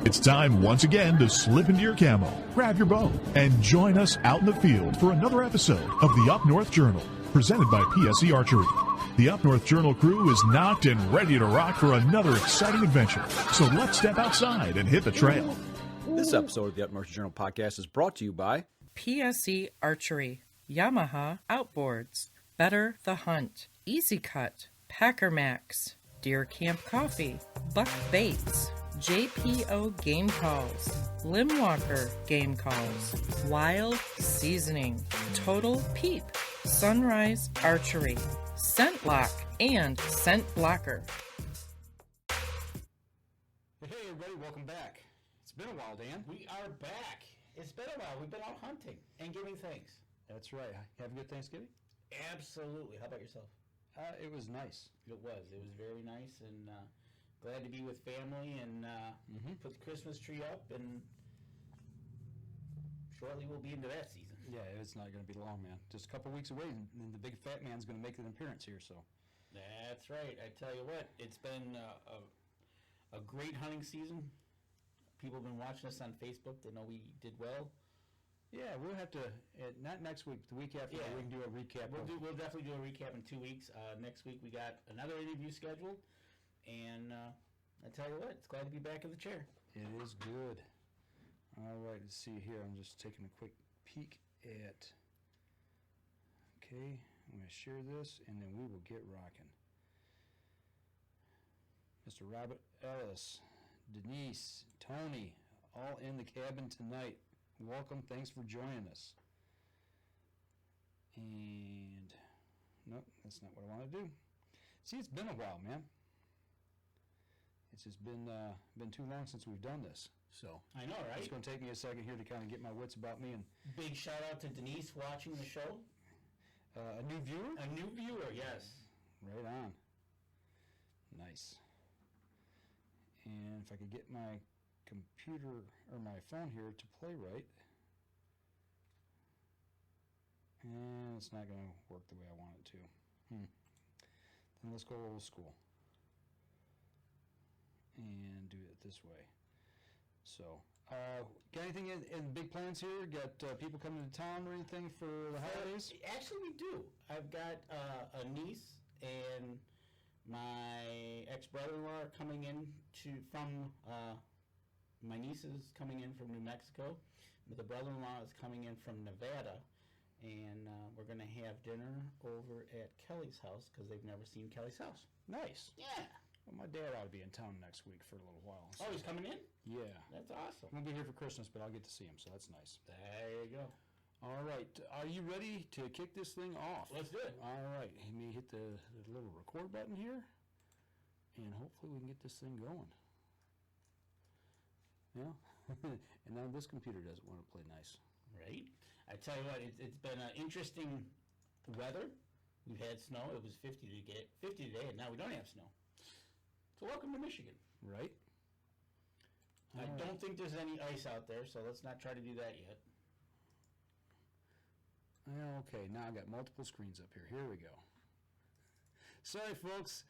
It's time once again to slip into your camo, grab your bow, and join us out in the field for another episode of the Up North Journal, presented by PSE Archery. The Up North Journal crew is knocked and ready to rock for another exciting adventure. So let's step outside and hit the trail. This episode of the Up North Journal podcast is brought to you by PSE Archery, Yamahaoutboards, Better the Hunt, Easy Cut, Packer Max, Deer Camp Coffee, Buck Baits, JPO Game Calls, Limwalker Game Calls, Wild Seasoning, Total Peep, Sunrise Archery, Scent Lock, and Scent Blocker. Hey everybody, welcome back. It's been a while, Dan. We are back. It's been a while. We've been out hunting and giving thanks. That's right. Have a good Thanksgiving? Absolutely. How about yourself? It was nice. It was very nice, and glad to be with family and put the Christmas tree up, and shortly we'll be into that season. Yeah, it's not going to be long, man. Just a couple weeks away, and the big fat man's going to make an appearance here, so. That's right. I tell you what, it's been a great hunting season. People have been watching us on Facebook. They know we did well. Yeah, we'll have to, not next week, the week after, we can do a recap. We'll definitely do a recap in 2 weeks. Next week we got another interview scheduled, and I tell you what, it's glad to be back in the chair. It is good. All right, let's see here. I'm just taking a quick peek at, okay, I'm going to share this, and then we will get rocking. Mr. Robert Ellis, Denise, Tony, all in the cabin tonight. Welcome. Thanks for joining us. And nope, that's not what I want to do. See, it's been a while, man. It's just been too long since we've done this. So I know, right? It's going to take me a second here to kind of get my wits about me. And big shout out to Denise watching the show. A new viewer? A new viewer, yes. Right on. Nice. And if I could get my computer or my phone here to play right, and it's not going to work the way I want it to. Then let's go old school and do it this way. So, got anything in big plans here? Got people coming to town or anything for the holidays? Actually, we do. I've got a niece and my ex-brother-in-law coming in from my niece is coming in from New Mexico, but the brother-in-law is coming in from Nevada, and we're going to have dinner over at Kelly's house because they've never seen Kelly's house. Nice. Yeah. Well, my dad ought to be in town next week for a little while. So. Oh, he's coming in? Yeah. That's awesome. I'm going to be here for Christmas, but I'll get to see him, so that's nice. There you go. All right. Are you ready to kick this thing off? Let's do it. All right. Let me hit the little record button here, and hopefully we can get this thing going. Yeah. And now this computer doesn't want to play nice. Right. I tell you what, it's been interesting weather. We've had snow. It was 50 today, and now we don't have snow. So welcome to Michigan. Right. I don't think there's any ice out there, so let's not try to do that yet. Okay, now I've got multiple screens up here. Here we go. Sorry, folks.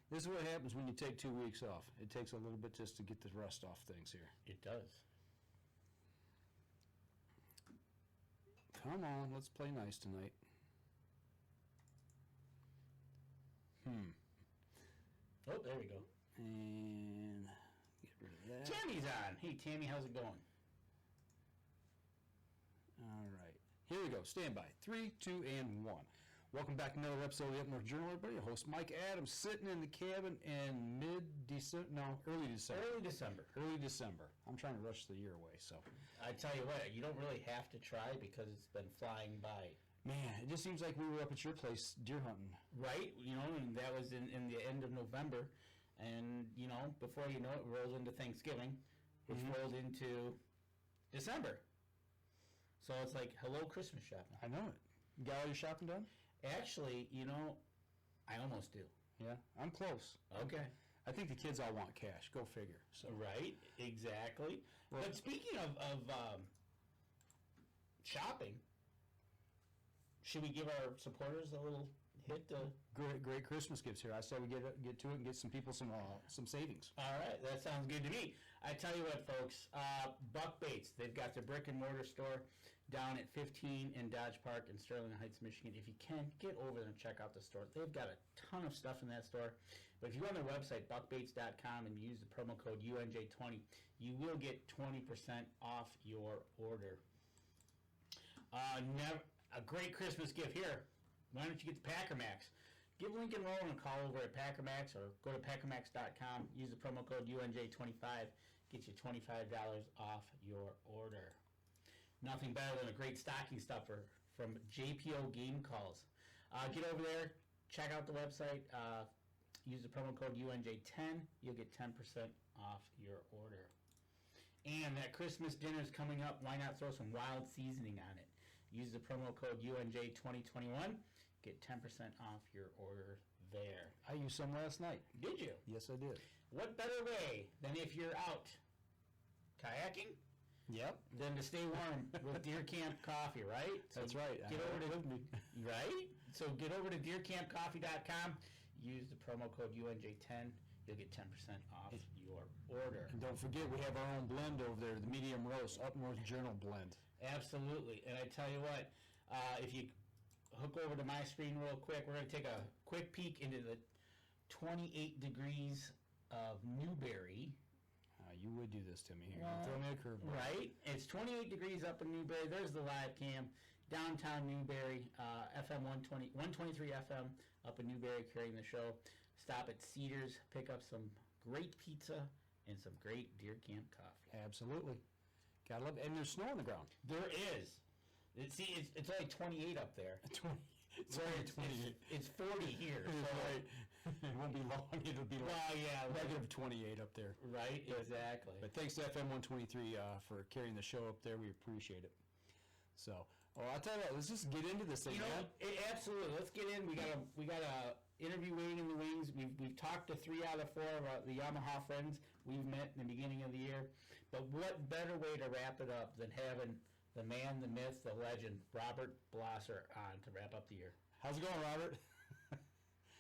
This is what happens when you take 2 weeks off. It takes a little bit just to get the rust off things here. It does. Come on, let's play nice tonight. Oh, there we go. And get rid of that. Tammy's on. Hey, Tammy, how's it going? All right. Here we go. Stand by. 3, 2, and 1. Welcome back to another episode of the Up North Journal, everybody. Your host, Mike Adams, sitting in the cabin in early December. Early December. I'm trying to rush the year away, so. I tell you what, you don't really have to try because it's been flying by. Man, it just seems like we were up at your place deer hunting. Right? You know, and that was in the end of November. And, you know, before you know it, rolls into Thanksgiving, which rolled into December. So it's like, hello, Christmas shopping. I know it. You got all your shopping done? Actually, you know, I almost do. Yeah, I'm close. Okay. I think the kids all want cash. Go figure. So. Right, exactly. Well, but speaking of shopping, should we give our supporters a little hit the. Great Christmas gifts here. I say we get to it and get some people some savings. All right, that sounds good to me. I tell you what, folks, Buck Baits, they've got their brick and mortar store down at 15 in Dodge Park in Sterling Heights, Michigan. If you can, get over there and check out the store. They've got a ton of stuff in that store. But if you go on their website, buckbaits.com, and use the promo code UNJ20, you will get 20% off your order. A great Christmas gift here. Why don't you get the Packer Max? Give Lincoln Rowan a call over at Packer Max, or go to packermax.com. Use the promo code UNJ25. Get you $25 off your order. Nothing better than a great stocking stuffer from JPO Game Calls. Get over there. Check out the website. Use the promo code UNJ10. You'll get 10% off your order. And that Christmas dinner is coming up. Why not throw some wild seasoning on it? Use the promo code UNJ2021. Get 10% off your order there. I used some last night. Did you? Yes, I did. What better way than if you're out kayaking Yep. than to stay warm with Deer Camp Coffee, right? So That's right. Get over to right. So get over to deercampcoffee.com. Use the promo code UNJ10. You'll get 10% off your order. And don't forget, we have our own blend over there, the medium roast Up North Journal blend. Absolutely. And I tell you what, if you hook over to my screen real quick, we're going to take a quick peek into the 28 degrees of Newberry. You would do this to me here. Throw me a curveball. Right. It's 28 degrees up in Newberry. There's the live cam. Downtown Newberry, FM 123 FM up in Newberry carrying the show. Stop at Cedars, pick up some great pizza and some great Deer Camp coffee. Absolutely. Gotta love it. And there's snow on the ground. There is. It's only 28 up there. It's only 28. It's 40 here. So Right. It won't be long. It'll be well, yeah, negative 28 up there. right, exactly. But thanks to FM 123 for carrying the show up there. We appreciate it. So, I'll tell you what. Let's just get into this thing, You know, man. absolutely. Let's get in. We got a interview waiting in the wings. We've talked to 3 out of 4 of the Yamaha friends we've met in the beginning of the year. But what better way to wrap it up than having the man, the myth, the legend, Robert Blosser on to wrap up the year. How's it going, Robert?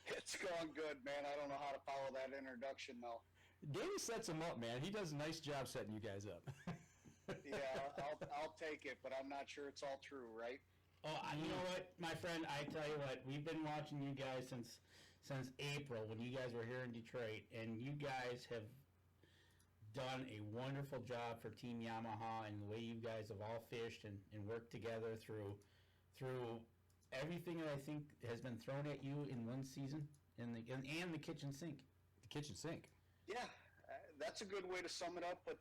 It's going good, man. I don't know how to follow that introduction, though. Danny sets him up, man. He does a nice job setting you guys up. Yeah, I'll take it, but I'm not sure it's all true, right? Oh, you know what, my friend? I tell you what, we've been watching you guys since April when you guys were here in Detroit, and you guys have done a wonderful job for Team Yamaha and the way you guys have all fished and worked together through everything that I think has been thrown at you in one season, and the kitchen sink. The kitchen sink. Yeah, that's a good way to sum it up. But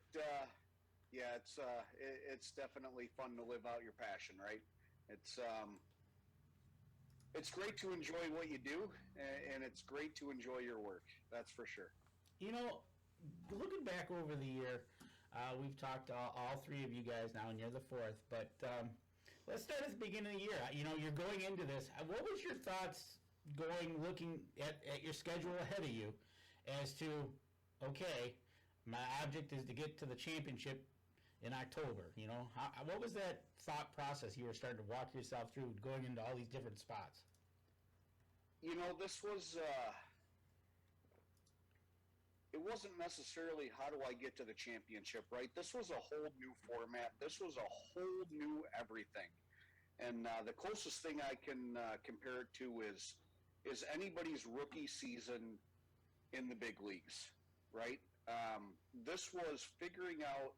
yeah, it's definitely fun to live out your passion, right? It's great to enjoy what you do, and it's great to enjoy your work. That's for sure. You know, looking back over the year, we've talked to all 3 of you guys now, and you're the 4th, but let's start at the beginning of the year. You know, you're going into this. What was your thoughts looking at your schedule ahead of you as to, okay, my object is to get to the championship in October, you know? What was that thought process you were starting to walk yourself through going into all these different spots? You know, this was, it wasn't necessarily how do I get to the championship, right? This was a whole new format. This was a whole new everything. And the closest thing I can compare it to is anybody's rookie season in the big leagues, right? This was figuring out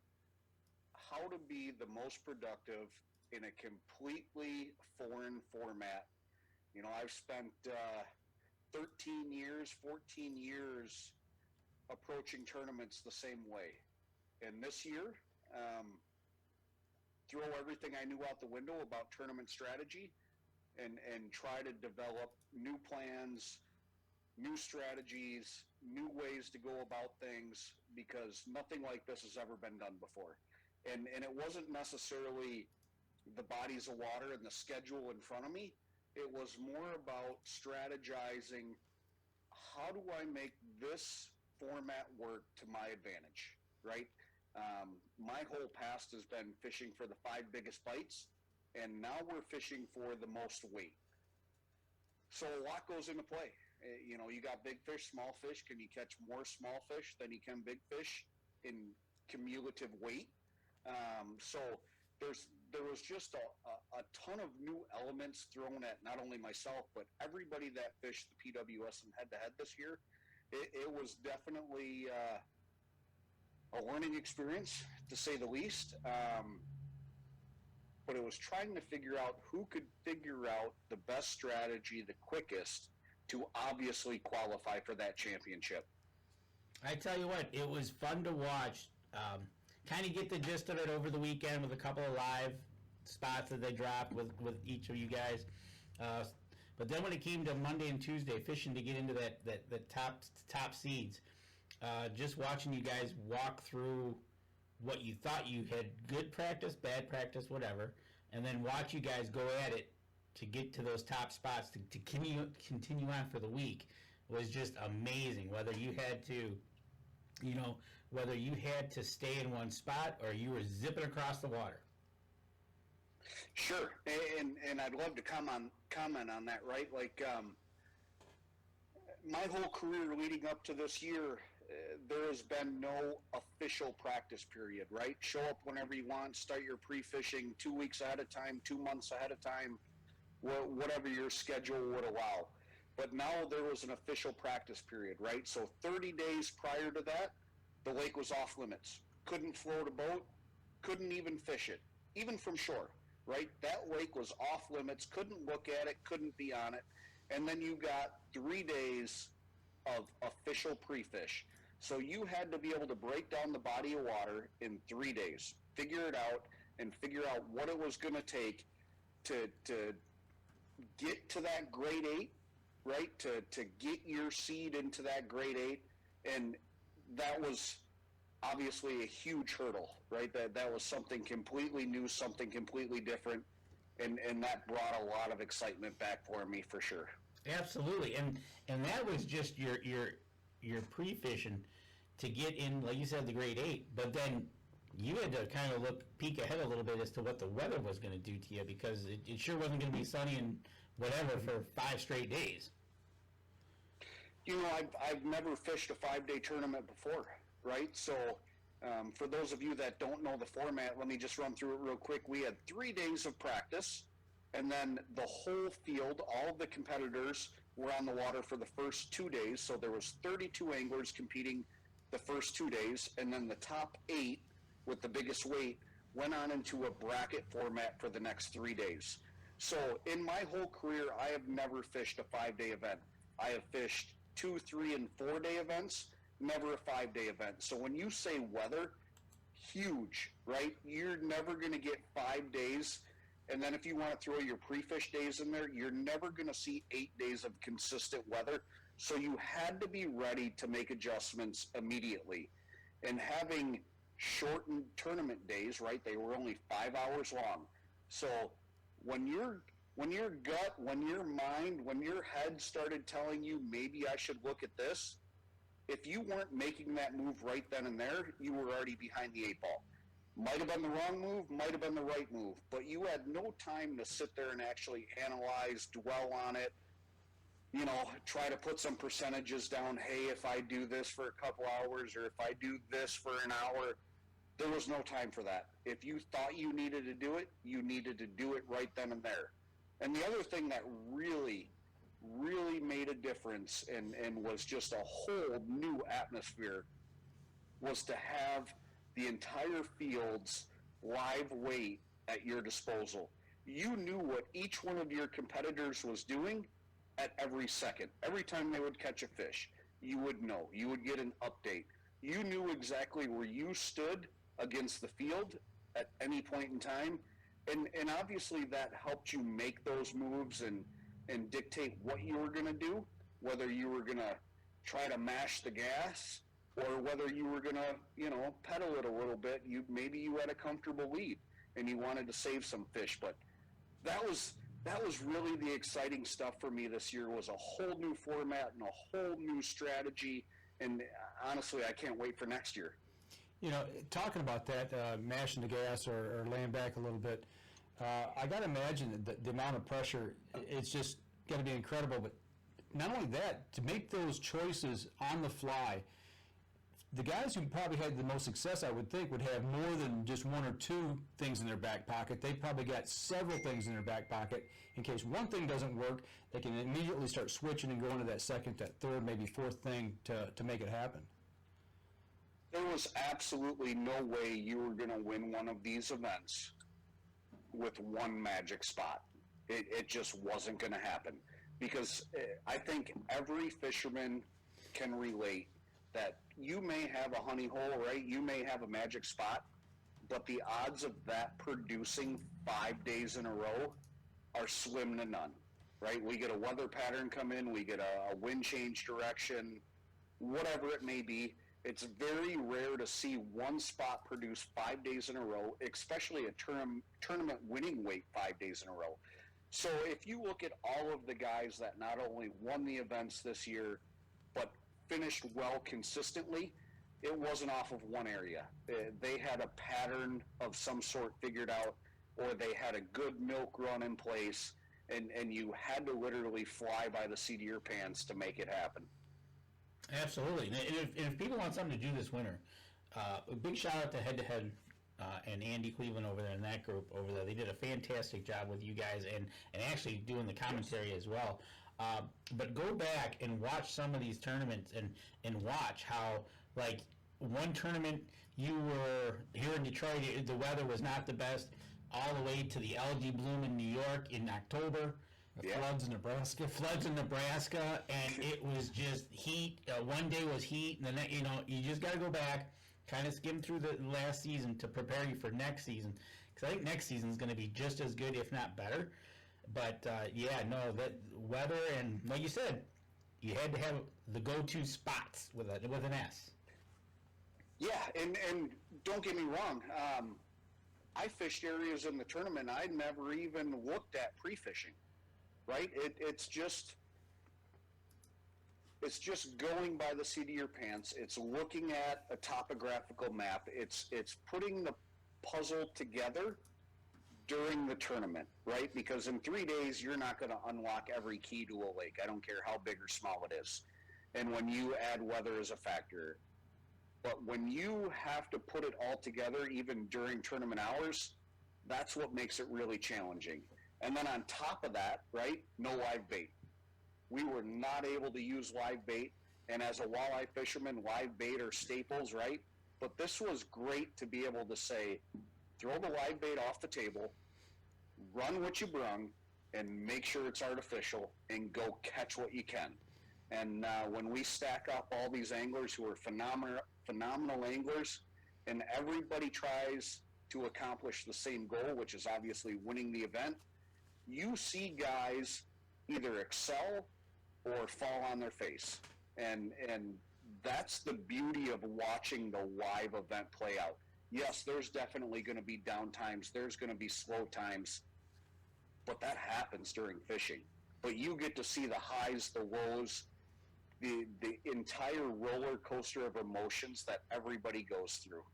how to be the most productive in a completely foreign format. You know, I've spent 13 years, 14 years approaching tournaments the same way. And this year, throw everything I knew out the window about tournament strategy and try to develop new plans, new strategies, new ways to go about things, because nothing like this has ever been done before. And it wasn't necessarily the bodies of water and the schedule in front of me. It was more about strategizing, how do I make this format work to my advantage, right? My whole past has been fishing for the 5 biggest bites, and now we're fishing for the most weight. So a lot goes into play. You got big fish, small fish. Can you catch more small fish than you can big fish in cumulative weight? So there was just a ton of new elements thrown at not only myself, but everybody that fished the PWS and head-to-head this year. It was definitely a learning experience, to say the least. But it was trying to figure out who could figure out the best strategy the quickest to obviously qualify for that championship. I tell you what, it was fun to watch. Kind of get the gist of it over the weekend with a couple of live spots that they dropped with each of you guys. But then when it came to Monday and Tuesday, fishing to get into the top seeds, just watching you guys walk through what you thought you had good practice, bad practice, whatever, and then watch you guys go at it to get to those top spots to continue on for the week was just amazing. Whether you had to stay in one spot or you were zipping across the water. Sure, and I'd love to comment on that. Right, like my whole career leading up to this year, there has been no official practice period. Right, show up whenever you want, start your pre-fishing 2 weeks ahead of time, 2 months ahead of time, whatever your schedule would allow. But now there was an official practice period. Right, so 30 days prior to that, the lake was off limits. Couldn't float a boat, couldn't even fish it, even from shore. Right, that lake was off limits, couldn't look at it, couldn't be on it. And then you got 3 days of official pre-fish. So you had to be able to break down the body of water in 3 days, figure it out, and figure out what it was going to take to get to that grade 8, right, to get your seed into that grade 8. And that was obviously a huge hurdle, right? That was something completely new, something completely different, and that brought a lot of excitement back for me, for sure. Absolutely, and that was just your pre-fishing to get in, like you said, the grade 8. But then you had to kind of peek ahead a little bit as to what the weather was going to do to you, because it sure wasn't going to be sunny and whatever for 5 straight days. I've never fished a 5-day tournament before. Right, so for those of you that don't know the format, let me just run through it real quick. We had 3 days of practice, and then the whole field, all of the competitors were on the water for the first 2 days. So there was 32 anglers competing the first 2 days, and then the top 8 with the biggest weight went on into a bracket format for the next 3 days. So in my whole career, I have never fished a 5-day event. I have fished 2, 3, and 4-day events, never a 5-day event. So when you say weather, huge, right? You're never going to get 5 days. And then if you want to throw your pre-fish days in there, you're never going to see 8 days of consistent weather. So you had to be ready to make adjustments immediately. And having shortened tournament days, right? They were only 5 hours long. So when your gut, when your mind, when your head started telling you maybe I should look at this, if you weren't making that move right then and there, you were already behind the 8 ball. Might have been the wrong move, might have been the right move, but you had no time to sit there and actually analyze, dwell on it, try to put some percentages down. Hey, if I do this for a couple hours, or if I do this for an hour, there was no time for that. If you thought you needed to do it, you needed to do it right then and there. And the other thing that really made a difference and was just a whole new atmosphere was to have the entire field's live weight at your disposal. You knew what each one of your competitors was doing at every second. Every time they would catch a fish, you would know. You would get an update. You knew exactly where you stood against the field at any point in time. And obviously that helped you make those moves and dictate what you were going to do, whether you were going to try to mash the gas or whether you were going to, pedal it a little bit. Maybe you had a comfortable lead and you wanted to save some fish. But that was really the exciting stuff for me this year, was a whole new format and a whole new strategy. And honestly, I can't wait for next year. Talking about that, mashing the gas or laying back a little bit, I got to imagine that the amount of pressure, it's just got to be incredible. But not only that, to make those choices on the fly, the guys who probably had the most success, I would think, would have more than just one or two things in their back pocket. They probably got several things in their back pocket. In case one thing doesn't work, they can immediately start switching and go into that second, that third, maybe fourth thing to make it happen. There was absolutely no way you were going to win one of these events with one magic spot. It just wasn't going to happen. Because I think every fisherman can relate that you may have a honey hole, right? You may have a magic spot, but the odds of that producing 5 days in a row are slim to none, right? We get a weather pattern come in, we get a wind change direction, whatever it may be. It's very rare to see one spot produce 5 days in a row, especially a tournament winning weight 5 days in a row. So if you look at all of the guys that not only won the events this year, but finished well consistently, it wasn't off of one area. They had a pattern of some sort figured out, or they had a good milk run in place, and you had to literally fly by the seat of your pants to make it happen. Absolutely. And if people want something to do this winter, a big shout out to Head to Head and Andy Cleveland over there in that group over there. They did a fantastic job with you guys and actually doing the commentary as well. But go back and watch some of these tournaments and watch how, like, one tournament you were here in Detroit, the weather was not the best, all the way to the algae bloom in New York in October. Floods in Nebraska, and it was just heat. One day was heat, and then you just got to go back, kind of skim through the last season to prepare you for next season, because I think next season is going to be just as good, if not better. But that weather, and like you said, you had to have the go-to spots with an S. Yeah, and don't get me wrong. I fished areas in the tournament I'd never even looked at pre-fishing. Right? It's just going by the seat of your pants. It's looking at a topographical map. It's putting the puzzle together during the tournament, right? Because in 3 days, you're not going to unlock every key to a lake. I don't care how big or small it is. And when you add weather as a factor. But when you have to put it all together, even during tournament hours, that's what makes it really challenging. And then on top of that, right, no live bait. We were not able to use live bait. And as a walleye fisherman, live bait are staples, right? But this was great to be able to say, throw the live bait off the table, run what you brung, and make sure it's artificial, and go catch what you can. And when we stack up all these anglers who are phenomenal anglers, and everybody tries to accomplish the same goal, which is obviously winning the event, you see guys either excel or fall on their face. And that's the beauty of watching the live event play out. Yes, there's definitely going to be down times. There's going to be slow times. But that happens during fishing. But you get to see the highs, the lows, the entire roller coaster of emotions that everybody goes through.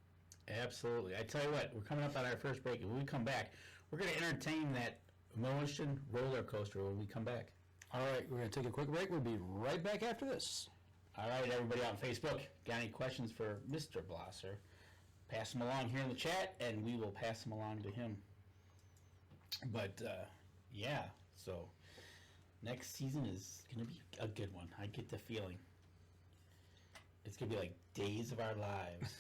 Absolutely. I tell you what, we're coming up on our first break. And when we come back, we're going to entertain that emotion roller coaster when we come back. All right, we're going to take a quick break. We'll be right back after this. All right, everybody on Facebook, got any questions for Mr. Blosser? Pass them along here in the chat, and we will pass them along to him. But, so next season is going to be a good one. I get the feeling. It's going to be like Days of Our Lives.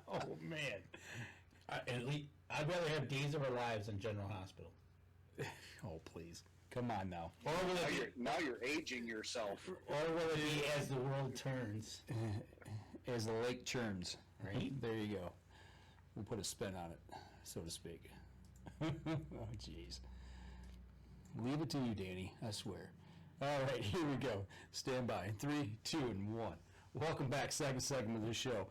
Oh, man. I'd rather have Days of Our Lives than General Hospital. Oh, please. Come on now. Or will it be, Now you're aging yourself. or will it be As the World Turns? As the lake churns, right? There you go. We'll put a spin on it, so to speak. Oh, jeez. Leave it to you, Danny, I swear. All right, here we go. Stand by. 3, 2, and 1. Welcome back, second segment of the show.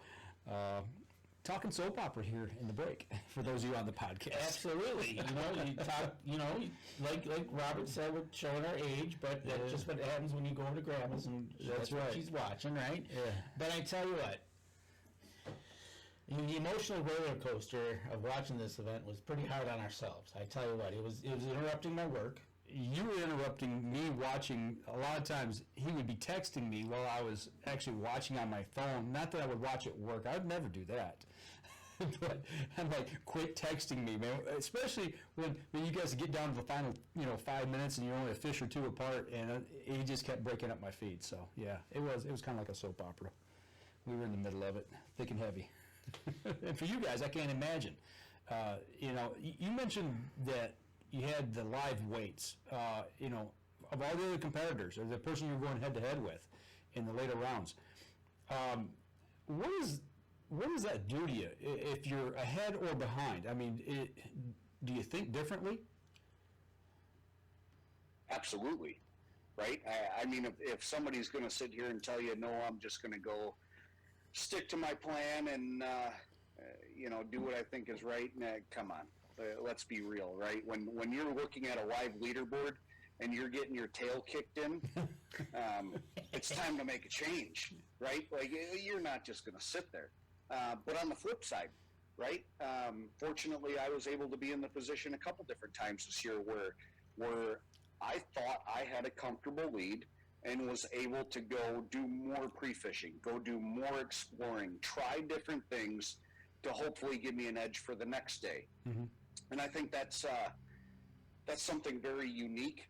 Talking soap opera here in the break, for those of you on the podcast. Absolutely. You talk, like Robert said, we're showing our age, but that's just what happens when you go over to Grandma's, and that's what right. she's watching, right? Yeah. But I tell you what, The emotional roller coaster of watching this event was pretty hard on ourselves. I tell you what, it was interrupting my work. You were interrupting me watching. A lot of times he would be texting me while I was actually watching on my phone. Not that I would watch at work. I would never do that. But I'm like, quit texting me, man. Especially when you guys get down to the final, 5 minutes and you're only a fish or two apart, and he just kept breaking up my feed. So yeah, it was kind of like a soap opera. We were in the middle of it, thick and heavy. And for you guys, I can't imagine. You mentioned that you had the live weights, of all the other competitors, or the person you're going head-to-head with in the later rounds. What does that do to you if you're ahead or behind? I mean, do you think differently? Absolutely, right? I mean, if somebody's going to sit here and tell you, no, I'm just going to go stick to my plan and, do what I think is right, come on. Let's be real, right? When you're looking at a live leaderboard and you're getting your tail kicked in, it's time to make a change, right? Like, you're not just going to sit there. But on the flip side, right? Fortunately, I was able to be in the position a couple different times this year where I thought I had a comfortable lead and was able to go do more pre-fishing, go do more exploring, try different things to hopefully give me an edge for the next day. Mm-hmm. And I think that's something very unique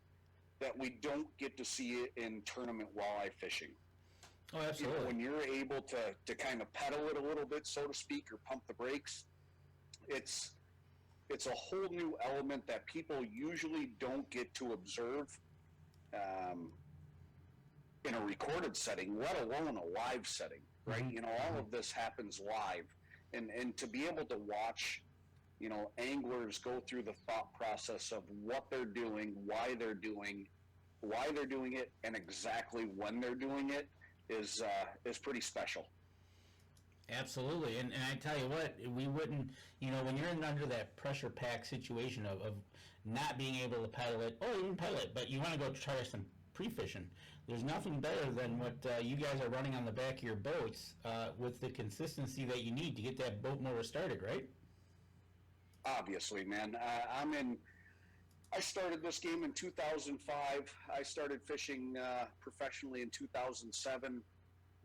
that we don't get to see in tournament walleye fishing. Oh, absolutely. When you're able to kind of pedal it a little bit, so to speak, or pump the brakes, it's a whole new element that people usually don't get to observe in a recorded setting, let alone a live setting, right? Mm-hmm. All of this happens live. And to be able to watch, anglers go through the thought process of what they're doing, why they're doing it, and exactly when they're doing it is pretty special. Absolutely, and I tell you what, we wouldn't, when you're under that pressure pack situation of not being able to pedal it, you can pedal it, but you want to go try some pre-fishing. There's nothing better than what you guys are running on the back of your boats with the consistency that you need to get that boat motor started, right? Obviously, man. I started this game in 2005. I started fishing professionally in 2007.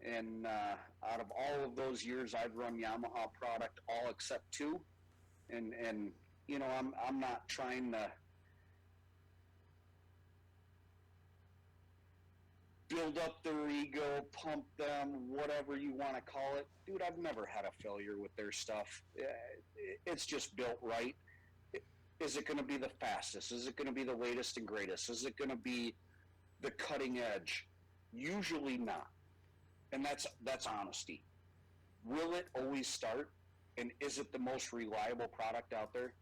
And out of all of those years, I've run Yamaha product all except two. And I'm not trying to build up their ego, pump them, whatever you want to call it. Dude, I've never had a failure with their stuff. It's just built right. Is it going to be the fastest? Is it going to be the latest and greatest? Is it going to be the cutting edge? Usually not. And that's honesty. Will it always start? And is it the most reliable product out there?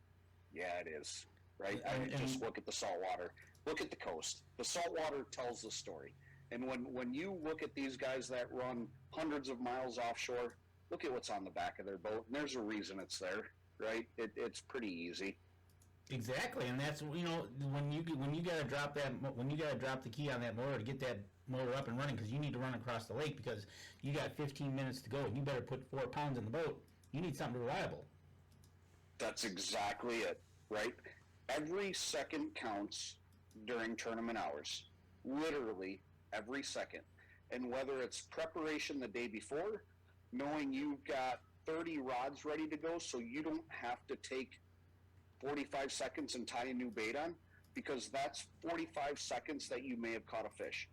Yeah, it is. Right? Just look at the saltwater. Look at the coast. The saltwater tells the story. And when you look at these guys that run hundreds of miles offshore, look at what's on the back of their boat. And there's a reason it's there, right? It's pretty easy. Exactly, and that's when you gotta drop the key on that motor to get that motor up and running, because you need to run across the lake because you got 15 minutes to go and you better put 4 pounds in the boat. You need something reliable. That's exactly it, right? Every second counts during tournament hours. Literally every second. And whether it's preparation the day before, knowing you've got 30 rods ready to go so you don't have to take 45 seconds and tie a new bait on, because that's 45 seconds that you may have caught a fish.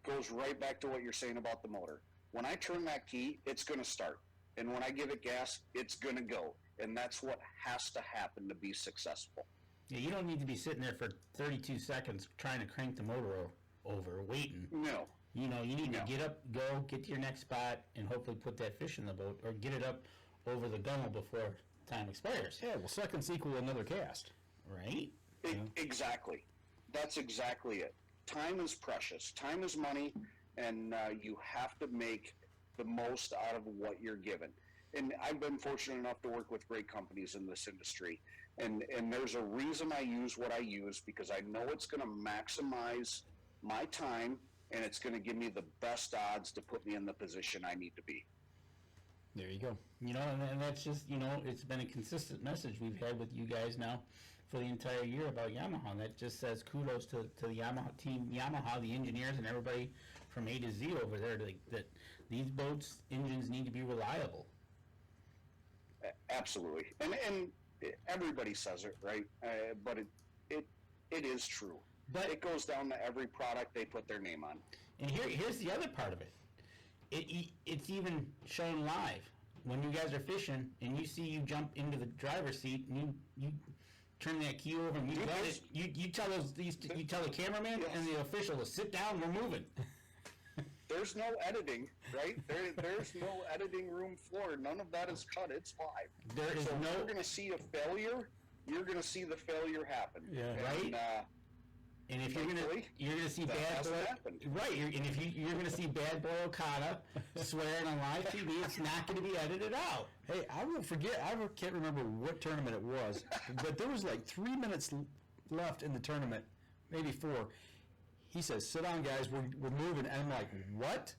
Goes right back to what you're saying about the motor. When I turn that key, it's going to start. And when I give it gas, it's going to go. And that's what has to happen to be successful. Yeah, you don't need to be sitting there for 32 seconds trying to crank the motor over, waiting. No. You need to get up, go, get to your next spot, and hopefully put that fish in the boat, or get it up over the gunnel before time expires. Yeah, well, seconds equal another cast. Right? Exactly. That's exactly it. Time is precious. Time is money, and you have to make the most out of what you're given. And I've been fortunate enough to work with great companies in this industry. And there's a reason I use what I use, because I know it's going to maximize my time, and it's going to give me the best odds to put me in the position I need to be. There you go. You know, and that's just, you know, it's been a consistent message we've had with you guys now for the entire year about Yamaha. And that just says kudos to the Yamaha team, Yamaha, the engineers, and everybody from A to Z over there, that these boats' engines need to be reliable. Absolutely. And everybody says it, right? But it is true. But it goes down to every product they put their name on. And here's the other part of it. It's even shown live. When you guys are fishing and you see you jump into the driver's seat and you turn that key over and you tell the cameraman and the official to sit down, we're moving. There's no editing, right? There's no editing room floor. None of that is cut. It's live. There is so no. If you're going to see a failure, you're going to see the failure happen. Yeah. Right. And if you're gonna see Bad Boy, right? And if you're gonna see Bad Boy Okada swearing on live TV, it's not going to be edited out. Hey, I won't forget. I can't remember what tournament it was, but there was like 3 minutes left in the tournament, maybe 4. He says, "Sit down, guys. We're moving." And I'm like, "What?"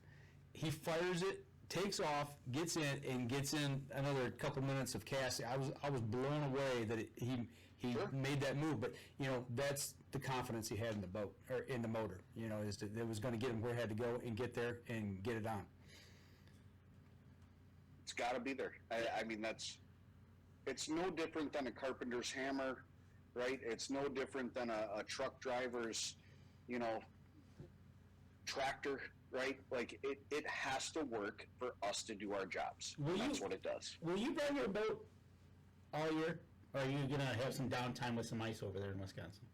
He fires it, takes off, gets in another couple minutes of casting. I was blown away that he sure. made that move. But you know, that's the confidence he had in the boat or in the motor. You know, is that it was going to get him where it had to go and get there and get it on. It's got to be there. I mean, it's no different than a carpenter's hammer, right? It's no different than a truck driver's, you know, tractor, right? Like it has to work for us to do our jobs. That's what it does. Will you run your boat all year, or are you gonna have some downtime with some ice over there in Wisconsin?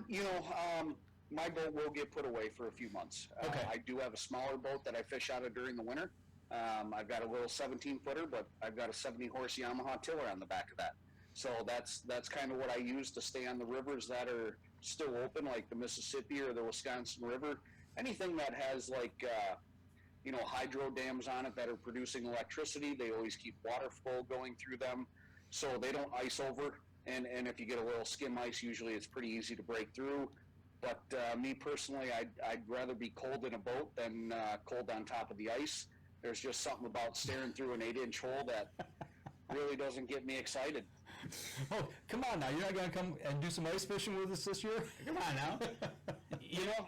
You know, my boat will get put away for a few months. Okay. I do have a smaller boat that I fish out of during the winter. I've got a little 17-footer, but I've got a 70-horse Yamaha tiller on the back of that. So that's kind of what I use to stay on the rivers that are still open, like the Mississippi or the Wisconsin River. Anything that has like, you know, hydro dams on it that are producing electricity, they always keep water flow going through them, so they don't ice over. And if you get a little skim ice, usually it's pretty easy to break through. But me personally, I'd rather be cold in a boat than cold on top of the ice. There's just something about staring through an 8-inch hole that really doesn't get me excited. Oh, come on now. You're not going to come and do some ice fishing with us this year? Come on now. You know,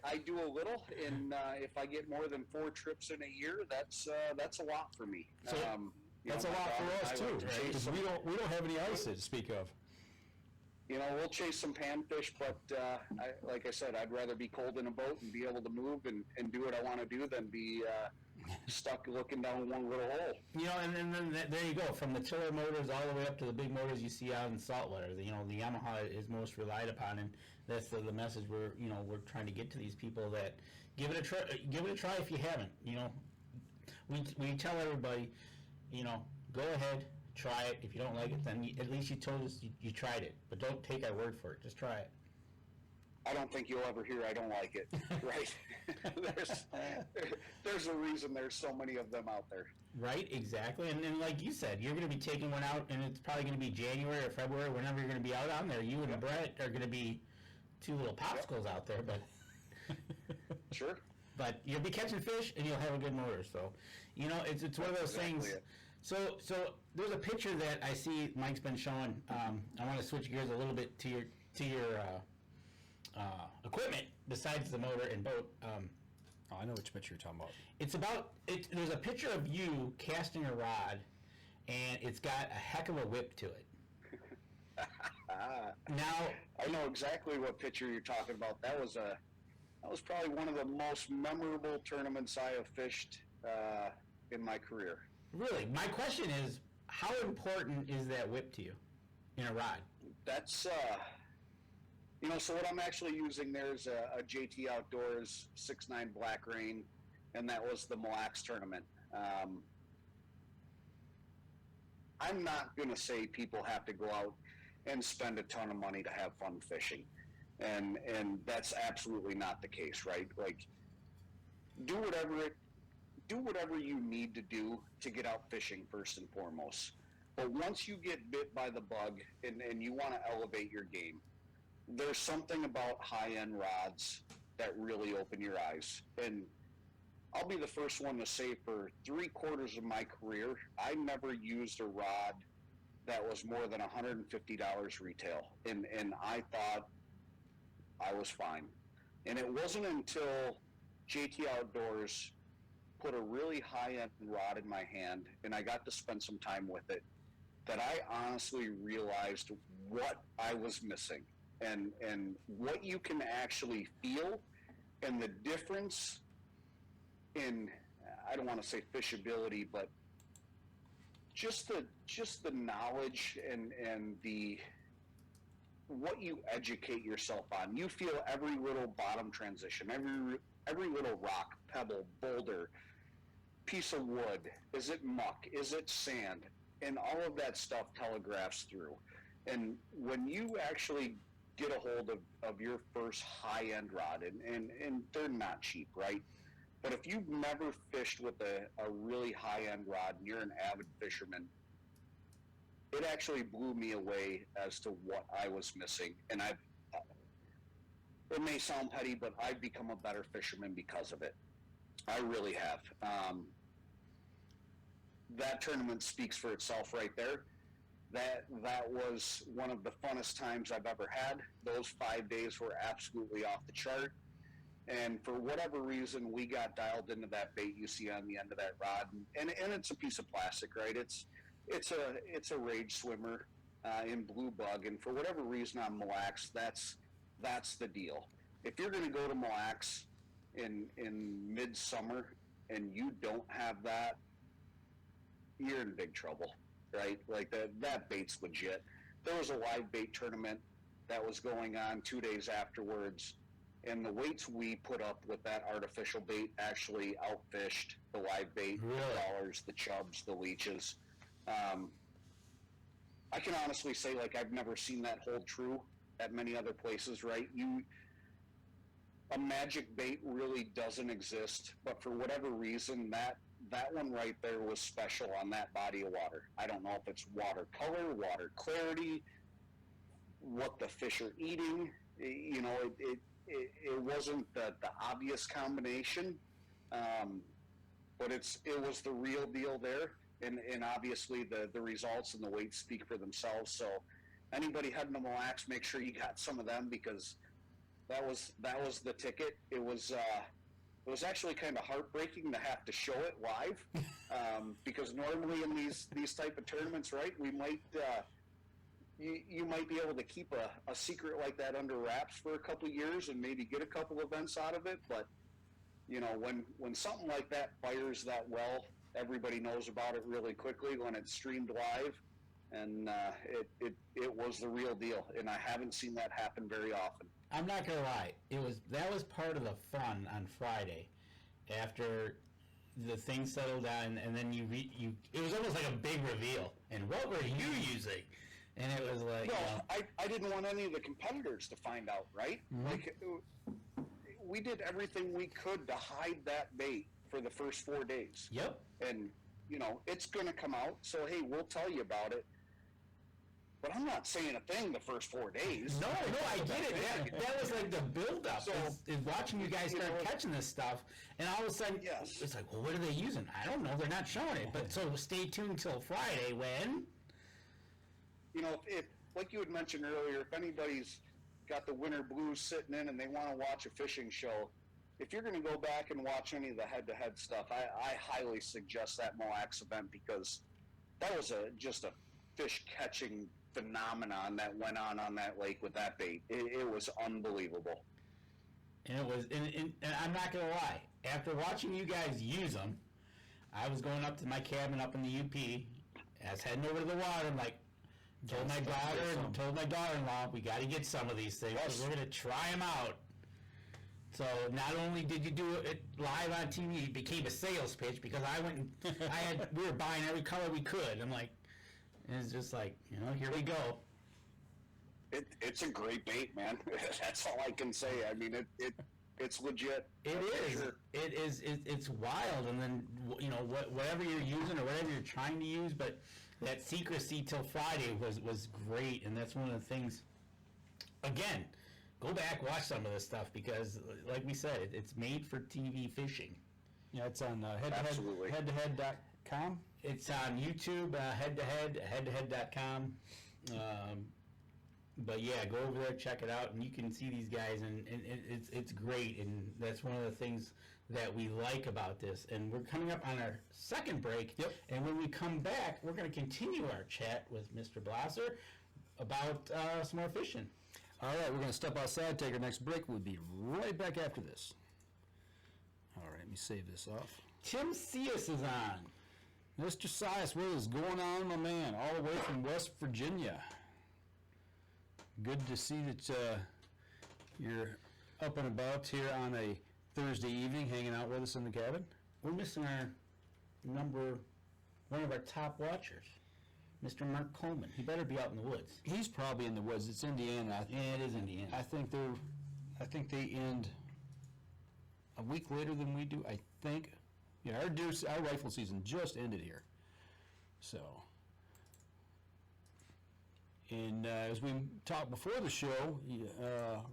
I do a little, and if I get more than 4 trips in a year, that's a lot for me. So, that's a lot for us too, because we don't have any ice to speak of. You know, we'll chase some panfish, but like I said, I'd rather be cold in a boat and be able to move and do what I want to do than be stuck looking down one little hole. You know, and then there you go, from the tiller motors all the way up to the big motors you see out in saltwater. You know, the Yamaha is most relied upon, and that's the message we're trying to get to these people, that give it a try if you haven't. You know, we tell everybody, you know, go ahead, try it. If you don't like it, then at least you told us you tried it. But don't take our word for it. Just try it. I don't think you'll ever hear I don't like it, right? There's a reason there's so many of them out there. Right, exactly. And then, like you said, you're going to be taking one out, and it's probably going to be January or February, whenever you're going to be out on there. You and Brett are going to be 2 little popsicles out there, but sure. But you'll be catching fish, and you'll have a good motor. So, you know, it's one of those things. It. So there's a picture that I see Mike's been showing. I want to switch gears a little bit to your equipment besides the motor and boat. I know which picture you're talking about. There's a picture of you casting a rod, and it's got a heck of a whip to it. Now I know exactly what picture you're talking about. That was probably one of the most memorable tournaments I have fished in my career. Really, my question is, how important is that whip to you in a rod? That's you know, so what I'm actually using there is a JT Outdoors 6.9 Black Rain, and that was the Mille Lacs tournament. I'm not going to say people have to go out and spend a ton of money to have fun fishing, and that's absolutely not the case, right? Like, do whatever you need to do to get out fishing first and foremost. But once you get bit by the bug and you want to elevate your game, there's something about high-end rods that really open your eyes. And I'll be the first one to say for 3/4 of my career, I never used a rod that was more than $150 retail. And I thought I was fine. And it wasn't until JT Outdoors put a really high-end rod in my hand, and I got to spend some time with it, that I honestly realized what I was missing and what you can actually feel, and the difference in, I don't want to say fishability, but just the knowledge and the what you educate yourself on. You feel every little bottom transition, every little rock, pebble, boulder, piece of wood. Is it muck? Is it sand? And all of that stuff telegraphs through. And when you actually get a hold of your first high-end rod, and they're not cheap, right? But if you've never fished with a really high-end rod and you're an avid fisherman, it actually blew me away as to what I was missing. And it may sound petty, but I've become a better fisherman because of it. I really have. That tournament speaks for itself right there. That was one of the funnest times I've ever had. Those 5 days were absolutely off the chart. And for whatever reason, we got dialed into that bait you see on the end of that rod. And it's a piece of plastic, right? It's a rage swimmer in blue bug. And for whatever reason on Mille Lacs, that's the deal. If you're going to go to Mille Lacs in midsummer and you don't have that, you're in big trouble, right? Like that bait's legit. There was a live bait tournament that was going on 2 days afterwards, and the weights we put up with that artificial bait actually outfished the live bait, really? The dollars, the chubs, the leeches. I can honestly say, like, I've never seen that hold true at many other places, right? A magic bait really doesn't exist, but for whatever reason, that one right there was special on that body of water. I don't know if it's water color, water clarity, what the fish are eating. You know, it wasn't the obvious combination, but it was the real deal there. And obviously the results and the weights speak for themselves. So anybody heading to Mille Lacs, make sure you got some of them, because that was the ticket. It was actually kind of heartbreaking to have to show it live, because normally in these type of tournaments, right, we might you might be able to keep a secret like that under wraps for a couple of years and maybe get a couple events out of it. But you know, when something like that fires that well, everybody knows about it really quickly when it's streamed live, and it was the real deal. And I haven't seen that happen very often. I'm not gonna lie, that was part of the fun on Friday, after the thing settled down, and then it was almost like a big reveal. And what were you using? And it was like, well, I didn't want any of the competitors to find out, right? Mm-hmm. Like, we did everything we could to hide that bait for the first 4 days. Yep. And you know, it's going to come out, so hey, we'll tell you about it. But I'm not saying a thing the first 4 days. No, I get it. That was like the build-up. So, is watching you guys start catching this stuff, and all of a sudden, yes, it's like, well, what are they using? I don't know. They're not showing it. But so stay tuned till Friday when, you know, if like you had mentioned earlier, if anybody's got the winter blues sitting in and they want to watch a fishing show, if you're going to go back and watch any of the head-to-head stuff, I highly suggest that Mille Lacs event, because that was just a fish-catching phenomenon that went on that lake with that bait. It was unbelievable. And it was, and I'm not going to lie, after watching you guys use them, I was going up to my cabin up in the UP, I was heading over to the water, I'm like, told my daughter-in-law, we got to get some of these things, because we're going to try them out. So not only did you do it live on TV, it became a sales pitch, because we were buying every color we could. I'm like, it's just like, you know, here we go. It's a great bait, man. That's all I can say. I mean, it's legit. It is. Sure. It is. It's wild. And then, you know, whatever you're using or whatever you're trying to use, but that secrecy till Friday was great. And that's one of the things, again, go back, watch some of this stuff, because like we said, it's made for TV fishing. Yeah, it's on Absolutely. headtohead.com. It's on YouTube, headtohead.com. But yeah, go over there, check it out, and you can see these guys, and it's great, and that's one of the things that we like about this. And we're coming up on our second break. Yep. And when we come back, we're going to continue our chat with Mr. Blosser about some more fishing. All right, we're going to step outside, take our next break. We'll be right back after this. All right, let me save this off. Tim Cius is on. Mr. Sias, what is going on, my man? All the way from West Virginia. Good to see that you're up and about here on a Thursday evening, hanging out with us in the cabin. We're missing one of our top watchers, Mr. Mark Coleman. He better be out in the woods. He's probably in the woods. It's Indiana. Yeah, it is Indiana. I think they end a week later than we do. I think. Yeah, our rifle season just ended here. So, and as we talked before the show,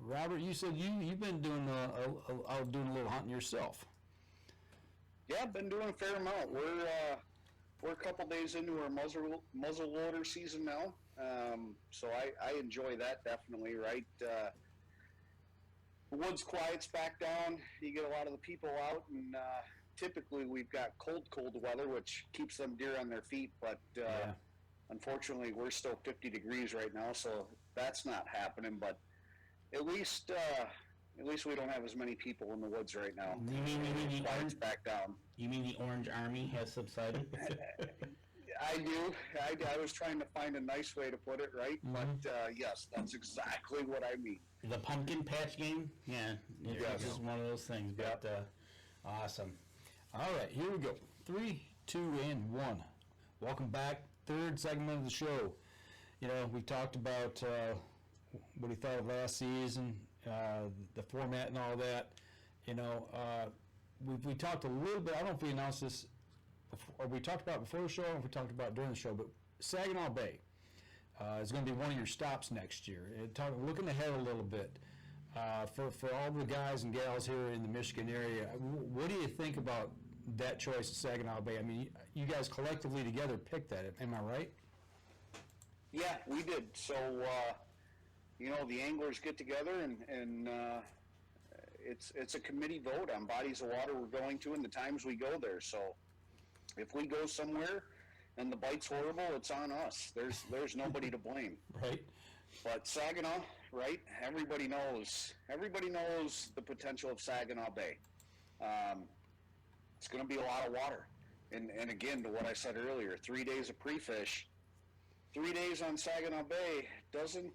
Robert, you said you've been doing doing a little hunting yourself. Yeah, I've been doing a fair amount. We're a couple days into our muzzle loader season now, so I enjoy that definitely. Right, the woods quiets back down. You get a lot of the people out, and typically we've got cold weather, which keeps them deer on their feet. But unfortunately, we're still 50 degrees right now, so that's not happening. But at least we don't have as many people in the woods right now. You mean the quiets back down. You mean the Orange Army has subsided? I do. I was trying to find a nice way to put it, right? Mm-hmm. But yes, that's exactly what I mean. The pumpkin patch game? Yeah, it's Yes. just one of those things. But awesome. All right, here we go. 3, 2, and 1. Welcome back. Third segment of the show. You know, we talked about what he thought of last season, the format and all that. You know, we talked a little bit. I don't know if we announced this, or we talked about it before the show, or if we talked about it during the show, but Saginaw Bay is going to be one of your stops next year. Looking ahead a little bit. For all the guys and gals here in the Michigan area, what do you think about that choice of Saginaw Bay? I mean, you guys collectively together picked that, am I right? Yeah, we did. So, you know, the anglers get together, and it's a committee vote on bodies of water we're going to and the times we go there. So, if we go somewhere and the bite's horrible, it's on us. There's nobody to blame. Right. But Saginaw, right? Everybody knows the potential of Saginaw Bay. It's going to be a lot of water, and again, to what I said earlier, 3 days of pre-fish, 3 days on Saginaw Bay doesn't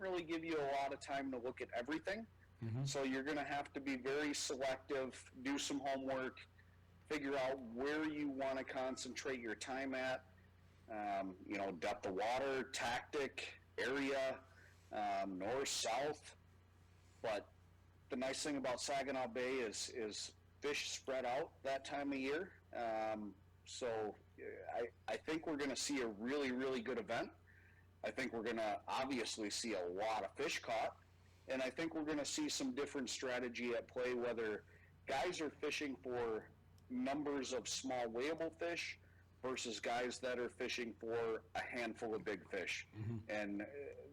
really give you a lot of time to look at everything. Mm-hmm. So you're going to have to be very selective, do some homework, figure out where you want to concentrate your time at. You know, depth of water, tactic, area, north, south. But the nice thing about Saginaw Bay is fish spread out that time of year. So I think we're going to see a really, really good event. I think we're going to obviously see a lot of fish caught. And I think we're going to see some different strategy at play, whether guys are fishing for numbers of small weighable fish versus guys that are fishing for a handful of big fish. Mm-hmm. And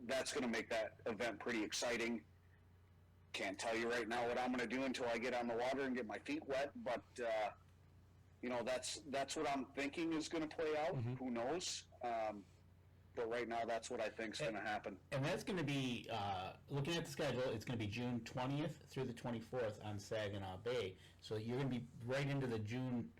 that's going to make that event pretty exciting. Can't tell you right now what I'm going to do until I get on the water and get my feet wet, but you know, that's what I'm thinking is going to play out. Mm-hmm. Who knows? But right now, that's what I think is going to happen. And that's going to be, looking at the schedule, it's going to be June 20th through the 24th on Saginaw Bay. So you're going to be right into the June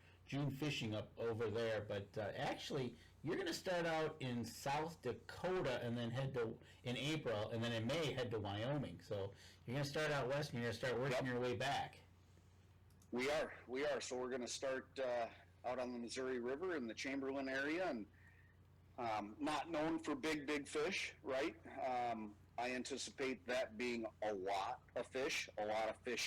fishing up over there. But actually, you're going to start out in South Dakota and then head to, in April, and then in May head to Wyoming. So you're going to start out west and you're going to start working your way back. We are. So we're going to start out on the Missouri River in the Chamberlain area, and not known for big fish, right? I anticipate that being a lot of fish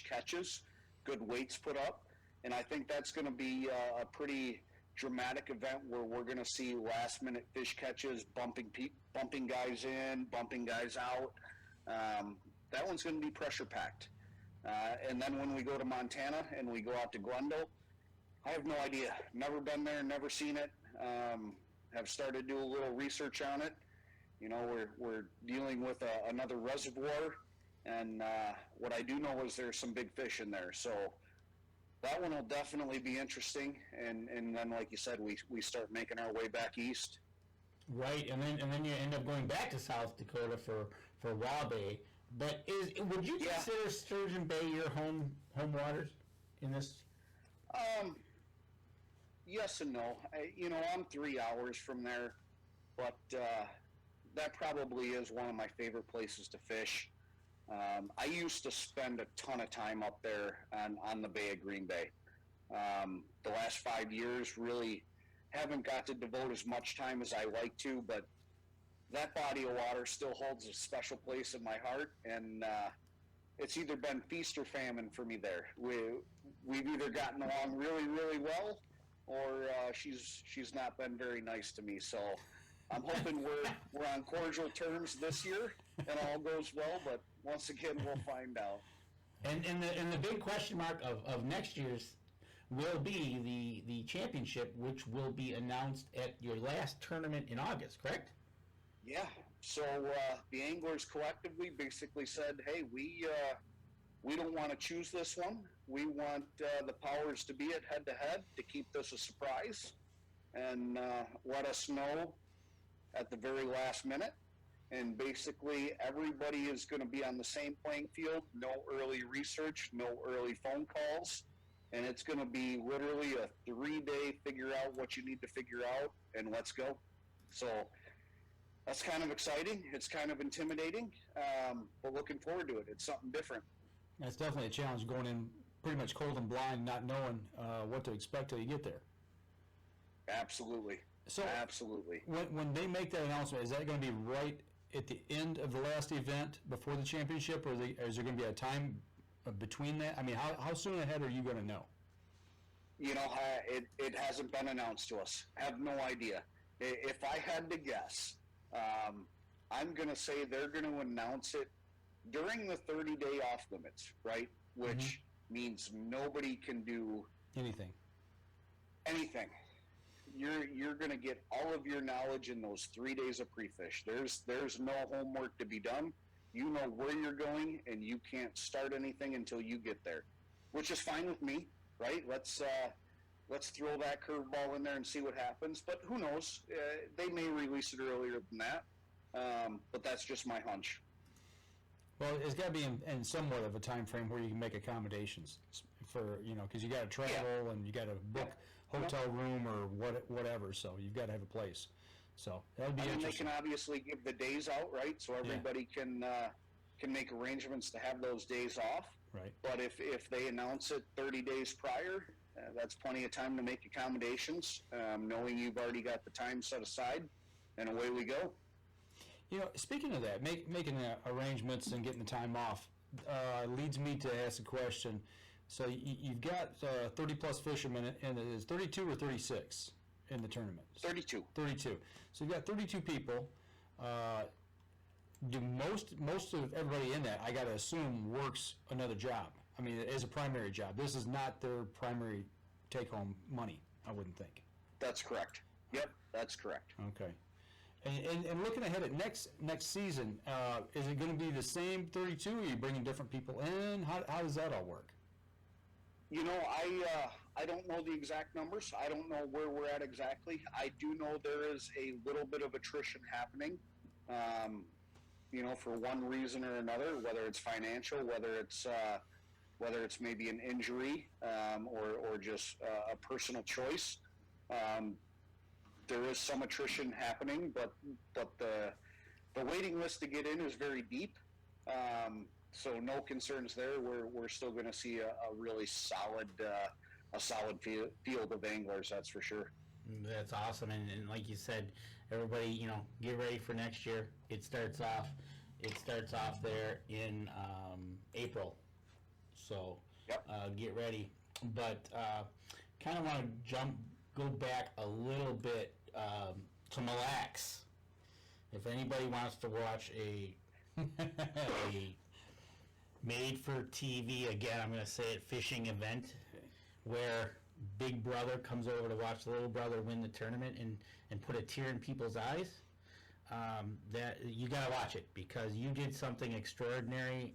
catches, good weights put up, and I think that's going to be a pretty dramatic event where we're going to see last-minute fish catches, bumping guys in, bumping guys out. That one's going to be pressure-packed. And then when we go to Montana and we go out to Glendale, I have no idea. Never been there, never seen it. Have started to do a little research on it. You know, we're dealing with another reservoir, and what I do know is there's some big fish in there. So that one will definitely be interesting. And then, like you said, we start making our way back east. Right, and then you end up going back to South Dakota for Walleye. But would you consider Sturgeon Bay your home waters in this? Yes and no. I'm 3 hours from there, but that probably is one of my favorite places to fish. I used to spend a ton of time up there on the Bay of Green Bay. The last 5 years really haven't got to devote as much time as I like to, but that body of water still holds a special place in my heart, and it's either been feast or famine for me there. We've either gotten along really, really well, or she's not been very nice to me. So I'm hoping we're on cordial terms this year and all goes well, but once again, we'll find out. And the big question mark of next year's will be the championship, which will be announced at your last tournament in August, correct? Yeah. So the anglers collectively basically said, hey, we don't want to choose this one. We want the powers to be at head-to-head to keep this a surprise and let us know at the very last minute. And basically, everybody is going to be on the same playing field. No early research, no early phone calls. And it's going to be literally a 3-day figure out what you need to figure out, and let's go. So that's kind of exciting. It's kind of intimidating, but looking forward to it. It's something different. That's definitely a challenge, going in pretty much cold and blind, not knowing what to expect till you get there. Absolutely. So absolutely. When they make that announcement, is that going to be right at the end of the last event before the championship, or is there going to be a time between that? I mean, how soon ahead are you going to know? It hasn't been announced to us. I have no idea. If I had to guess, I'm going to say they're going to announce it during the 30-day off limits, right? Which means nobody can do anything. You're going to get all of your knowledge in those 3 days of pre-fish. There's no homework to be done. You know where you're going, and you can't start anything until you get there, which is fine with me, right? Let's throw that curveball in there and see what happens. But who knows? They may release it earlier than that, but that's just my hunch. Well, it's got to be in somewhat of a time frame where you can make accommodations for, because you got to travel and you got to book hotel room or whatever. So you've got to have a place. So that'll be interesting. They can obviously give the days out, right? So everybody can make arrangements to have those days off. Right. But if they announce it 30 days prior, that's plenty of time to make accommodations, knowing you've already got the time set aside, and away we go. Speaking of that, making arrangements and getting the time off leads me to ask a question. So you've got 30-plus fishermen, and it is 32 or 36 in the tournament? 32. 32. So you've got 32 people. Do most of everybody in that, I got to assume, works another job? I mean, as a primary job. This is not their primary take-home money, I wouldn't think. That's correct. Yep, that's correct. Okay. And looking ahead at next season, is it going to be the same 32? Or are you bringing different people in? How does that all work? I don't know the exact numbers. I don't know where we're at exactly. I do know there is a little bit of attrition happening, for one reason or another, whether it's financial, whether it's maybe an injury, or just a personal choice. There is some attrition happening, but the waiting list to get in is very deep. So no concerns there. We're still going to see a really solid field of anglers. That's for sure. That's awesome, and like you said, everybody, get ready for next year. It starts off there in April, so get ready. But kind of want to go back a little bit to Mille Lacs. If anybody wants to watch a made for TV, again, I'm going to say it, fishing event where big brother comes over to watch little brother win the tournament and put a tear in people's eyes. That you got to watch it because you did something extraordinary,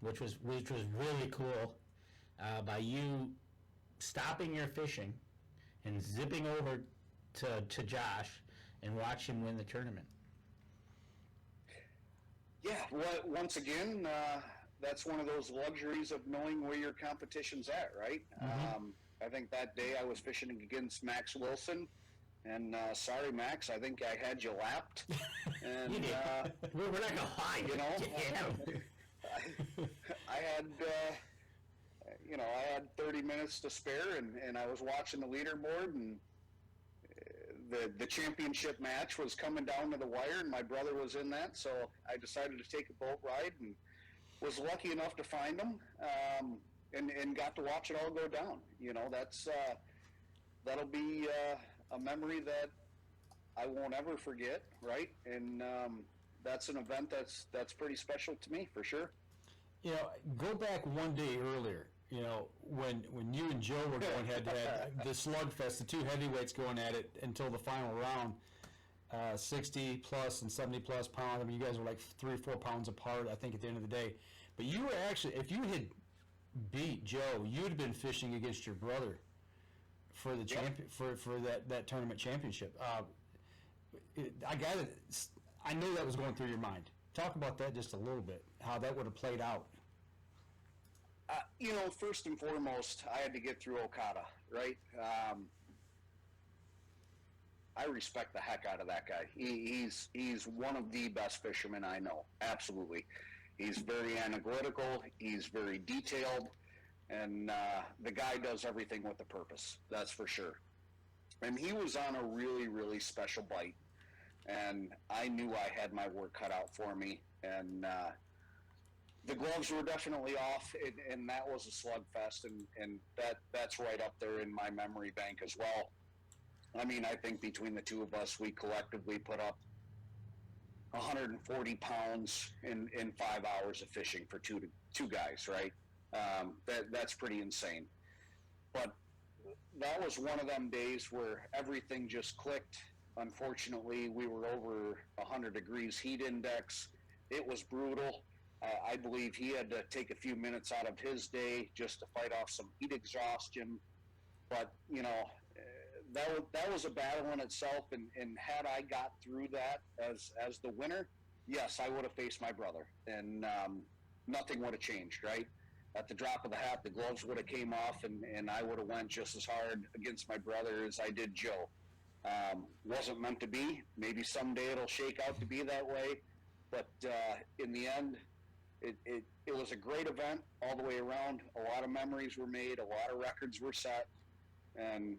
which was really cool by you stopping your fishing and zipping over to Josh and watch him win the tournament. Yeah, once again, that's one of those luxuries of knowing where your competition's at, right? Mm-hmm. I think that day I was fishing against Max Wilson, and sorry, Max, I think I had you lapped. And we're not gonna lie, you know, yeah. I had, I had 30 minutes to spare, and I was watching the leaderboard, and the championship match was coming down to the wire, and my brother was in that, so I decided to take a boat ride and was lucky enough to find him, and got to watch it all go down. You know, that'll be a memory that I won't ever forget, right? And that's an event that's pretty special to me, for sure. You know, go back one day earlier. You know, when you and Joe were going head-to-head, the slugfest, the two heavyweights going at it until the final round, 60 plus and 70 plus pounds. I mean, you guys were like 3 or 4 pounds apart, I think, at the end of the day. But you were actually, if you had beat Joe, you'd have been fishing against your brother for the for that tournament championship. I know that was going through your mind. Talk about that just a little bit, how that would have played out. First and foremost, I had to get through Okada, right? I respect the heck out of that guy. He's one of the best fishermen I know, absolutely. He's very analytical, he's very detailed, and the guy does everything with a purpose, that's for sure. And he was on a really, really special bite, and I knew I had my work cut out for me, and the gloves were definitely off, and that was a slugfest, and that's right up there in my memory bank as well. I mean, I think between the two of us, we collectively put up 140 pounds in 5 hours of fishing for two guys, right? That's pretty insane. But that was one of them days where everything just clicked. Unfortunately, we were over 100 degrees heat index. It was brutal. I believe he had to take a few minutes out of his day just to fight off some heat exhaustion. But, that was a battle in itself, and had I got through that as the winner, yes, I would have faced my brother, and nothing would have changed, right? At the drop of the hat, the gloves would have came off, and I would have went just as hard against my brother as I did Joe. Wasn't meant to be. Maybe someday it'll shake out to be that way, but in the end, it was a great event all the way around. A lot of memories were made, a lot of records were set, and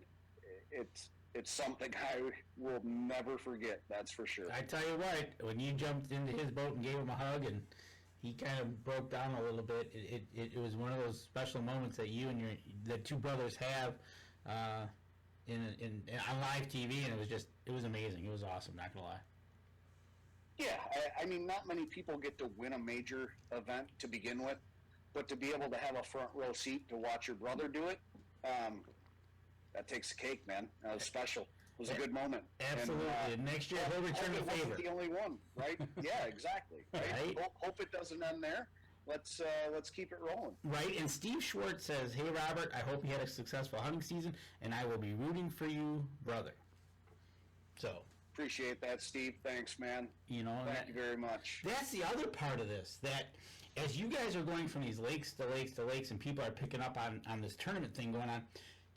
it's something I will never forget, that's for sure. I tell you what, when you jumped into his boat and gave him a hug and he kind of broke down a little bit, it was one of those special moments that you and the two brothers have on live TV, and it was amazing. It was awesome, not gonna lie. Yeah, I mean, not many people get to win a major event to begin with, but to be able to have a front row seat to watch your brother do it, that takes the cake, man. That was special. It was a good moment. Absolutely. And next year, he'll return the favor. Wasn't the only one, right? Yeah, exactly. Right? Hope it doesn't end there. Let's keep it rolling. Right. And Steve Schwartz says, "Hey, Robert, I hope you had a successful hunting season, and I will be rooting for you, brother." So. Appreciate that, Steve. Thanks, man. Thank you very much. That's the other part of this, that as you guys are going from these lakes to lakes to lakes, and people are picking up on this tournament thing going on,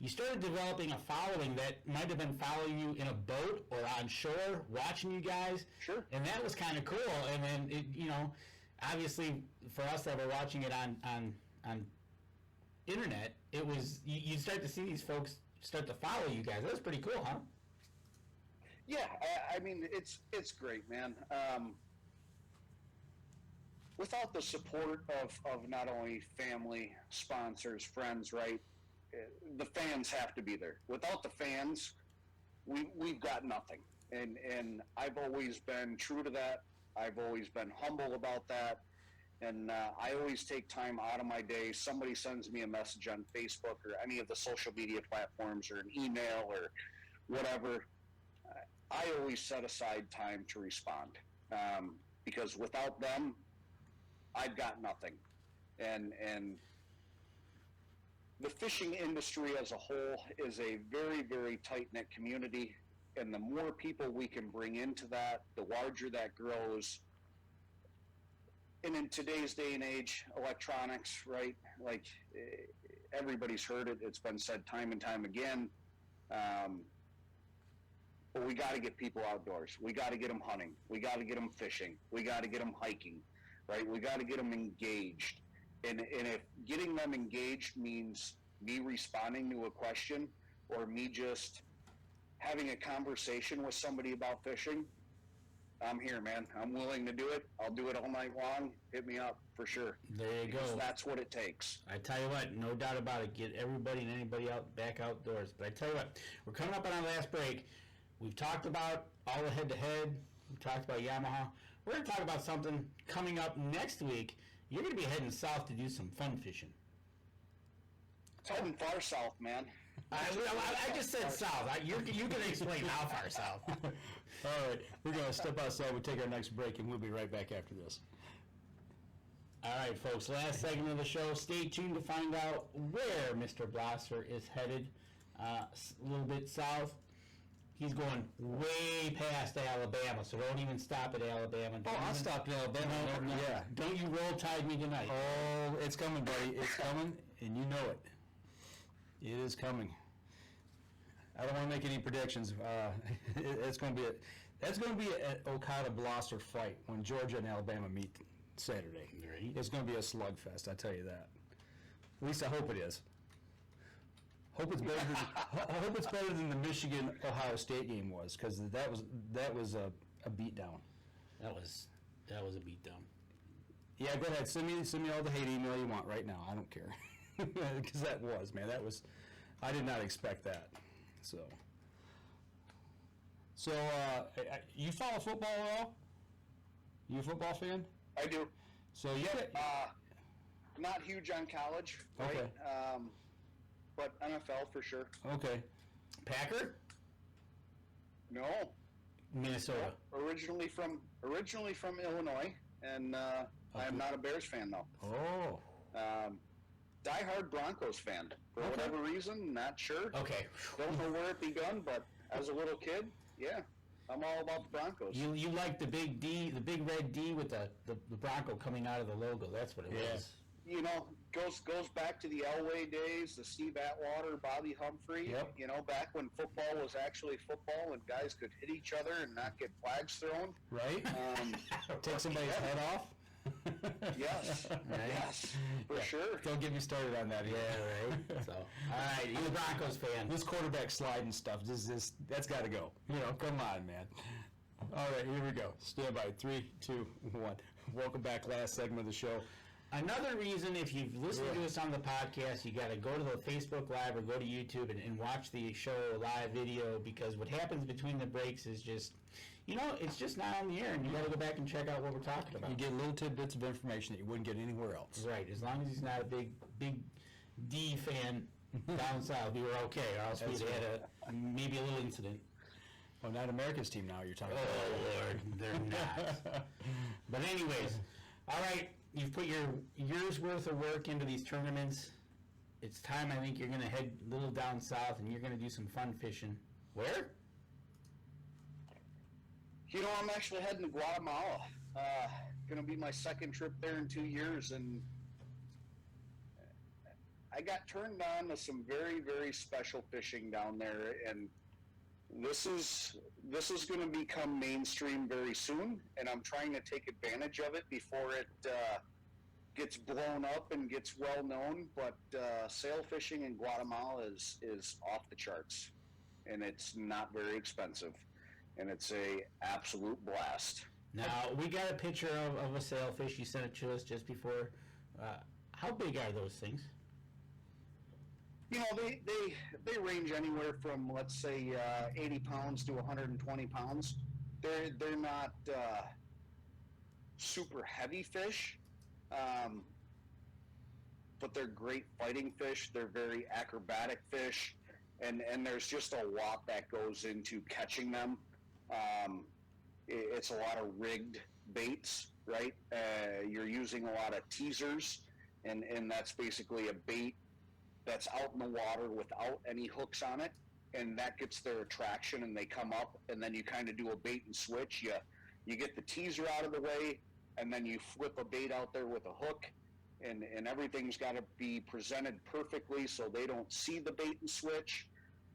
you started developing a following that might have been following you in a boat or on shore, watching you guys. Sure. And that was kind of cool. And then, obviously for us that were watching it on internet, it was, you start to see these folks start to follow you guys. That was pretty cool, huh? Yeah, I mean, it's great, man. Without the support of not only family, sponsors, friends, right? The fans have to be there. Without the fans, we've got nothing. And I've always been true to that. I've always been humble about that. And I always take time out of my day. Somebody sends me a message on Facebook or any of the social media platforms or an email or whatever. I always set aside time to respond because without them, I've got nothing. And the fishing industry as a whole is a very, very tight-knit community. And the more people we can bring into that, the larger that grows. And in today's day and age, electronics, right? Like everybody's heard it. It's been said time and time again. But we got to get people outdoors. We got to get them hunting. We got to get them fishing. We got to get them hiking, right? We got to get them engaged. And if getting them engaged means me responding to a question or me just having a conversation with somebody about fishing, I'm here, man. I'm willing to do it. I'll do it all night long. Hit me up for sure. There you because go. That's what it takes. I tell you what, no doubt about it. Get everybody and anybody out back outdoors. But I tell you what, we're coming up on our last break. We've talked about all the head-to-head. We've talked about Yamaha. We're going to talk about something coming up next week. You're going to be heading south to do some fun fishing. It's heading far south, man. I just said south. You can explain how far south. All right, we're going to step outside. We'll take our next break, and we'll be right back after this. All right, folks, last segment of the show. Stay tuned to find out where Mr. Blosser is headed. A little bit south. He's going way past Alabama, so don't even stop at Alabama. I'll stop at Alabama. No. Yeah. Don't you roll tide me tonight. Oh, it's coming, buddy. It's coming, and you know it. It is coming. I don't want to make any predictions. That's going to be an Okada Blosser fight when Georgia and Alabama meet Saturday. Right. It's going to be a slugfest. I tell you that. At least I hope it is. Hope it's better than the Michigan Ohio State game was, because that was a beatdown. That was a beatdown. Yeah, go ahead. Send me all the hate email you want right now. I don't care, because I did not expect that. So you follow football at all? You a football fan? I do. So not huge on college, right? Okay. But NFL for sure. Okay. Packer? No. Minnesota. Originally from Illinois, and I am not a Bears fan though. Oh. Diehard Broncos fan for Okay. whatever reason. Not sure. Okay. Don't know where it begun, but as a little kid, yeah, I'm all about the Broncos. You like the big D, the big red D with the Bronco coming out of the logo. That's what it was. You know, goes back to the Elway days, the Steve Atwater, Bobby Humphrey. Yep. You know, back when football was actually football and guys could hit each other and not get flags thrown. Right? Take somebody's head off? Yes, yes, for sure. Don't get me started on that. Yeah, right. So, all right, you're a Broncos fan. This quarterback sliding stuff, that's got to go. Come on, man. All right, here we go. Stand by. 3, 2, 1. Welcome back. Last segment of the show. Another reason, if you've listened to us on the podcast, you got to go to the Facebook Live or go to YouTube and watch the show live video, because what happens between the breaks is just, it's just not on the air, and you got to go back and check out what we're talking about. You get little tidbits of information that you wouldn't get anywhere else. Right, as long as he's not a big D fan down south, we were okay, or else we'd had maybe a little incident. Oh, not America's team now you're talking about. Oh, Lord, they're not. But anyways, all right, you've put your year's worth of work into these tournaments. It's time, I think, you're going to head a little down south, and you're going to do some fun fishing. Where? I'm actually heading to Guatemala. Going to be my second trip there in 2 years, and I got turned on to some very, very special fishing down there, and this is going to become mainstream very soon, and I'm trying to take advantage of it before it gets blown up and gets well known. But sail fishing in Guatemala is off the charts, and it's not very expensive, and it's a absolute blast. Now, we got a picture of a sailfish. You sent it to us just before. How big are those things? They range anywhere from, let's say, 80 pounds to 120 pounds. They're not super heavy fish, But they're great fighting fish. They're very acrobatic fish, and there's just a lot that goes into catching them. It's a lot of rigged baits, right? You're using a lot of teasers, and that's basically a bait that's out in the water without any hooks on it, and that gets their attraction, and they come up, and then you kind of do a bait and switch. You get the teaser out of the way, and then you flip a bait out there with a hook, and everything's got to be presented perfectly so they don't see the bait and switch.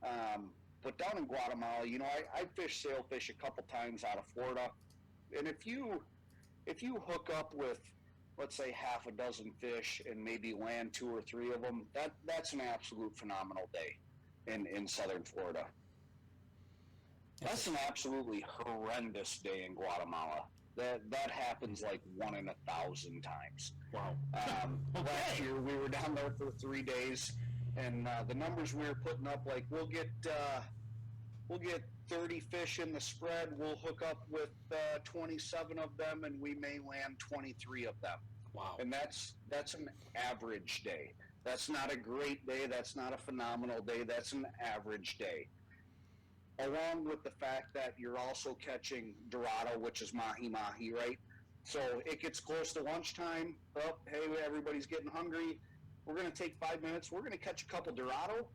But down in Guatemala, you know, I fish sailfish a couple times out of Florida, and if you hook up with, let's say, half a dozen fish and maybe land 2 or 3 of them, that's an absolute phenomenal day in southern Florida. That's an absolutely horrendous day in Guatemala. That happens like 1 in 1,000 times. Wow. Last year we were down there for 3 days, and the numbers we were putting up, like we'll get 30 fish in the spread. We'll hook up with 27 of them, and we may land 23 of them. Wow. And that's an average day. That's not a great day. That's not a phenomenal day. That's an average day. Along with the fact that you're also catching Dorado, which is mahi-mahi, right? So it gets close to lunchtime. Oh, hey, everybody's getting hungry. We're going to take 5 minutes. We're going to catch a couple Dorado.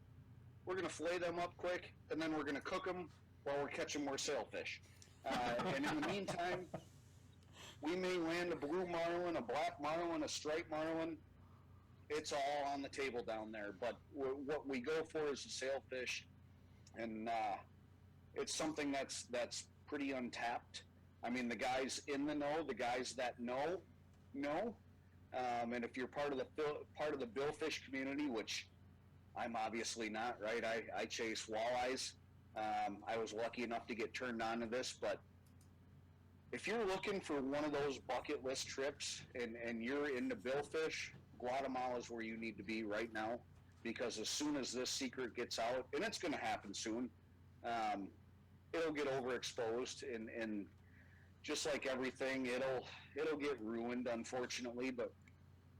We're going to fillet them up quick, and then we're going to cook them while we're catching more sailfish. And in the meantime, we may land a blue marlin, a black marlin, a striped marlin. It's all on the table down there. But what we go for is the sailfish, and it's something that's pretty untapped. I mean, the guys in the know, the guys that know. And if you're part of the billfish community, which I'm obviously not, right? I chase walleyes. I was lucky enough to get turned on to this, but if you're looking for one of those bucket list trips and you're into billfish, Guatemala is where you need to be right now, because as soon as this secret gets out, and it's going to happen soon, it'll get overexposed, and just like everything, it'll get ruined, unfortunately. But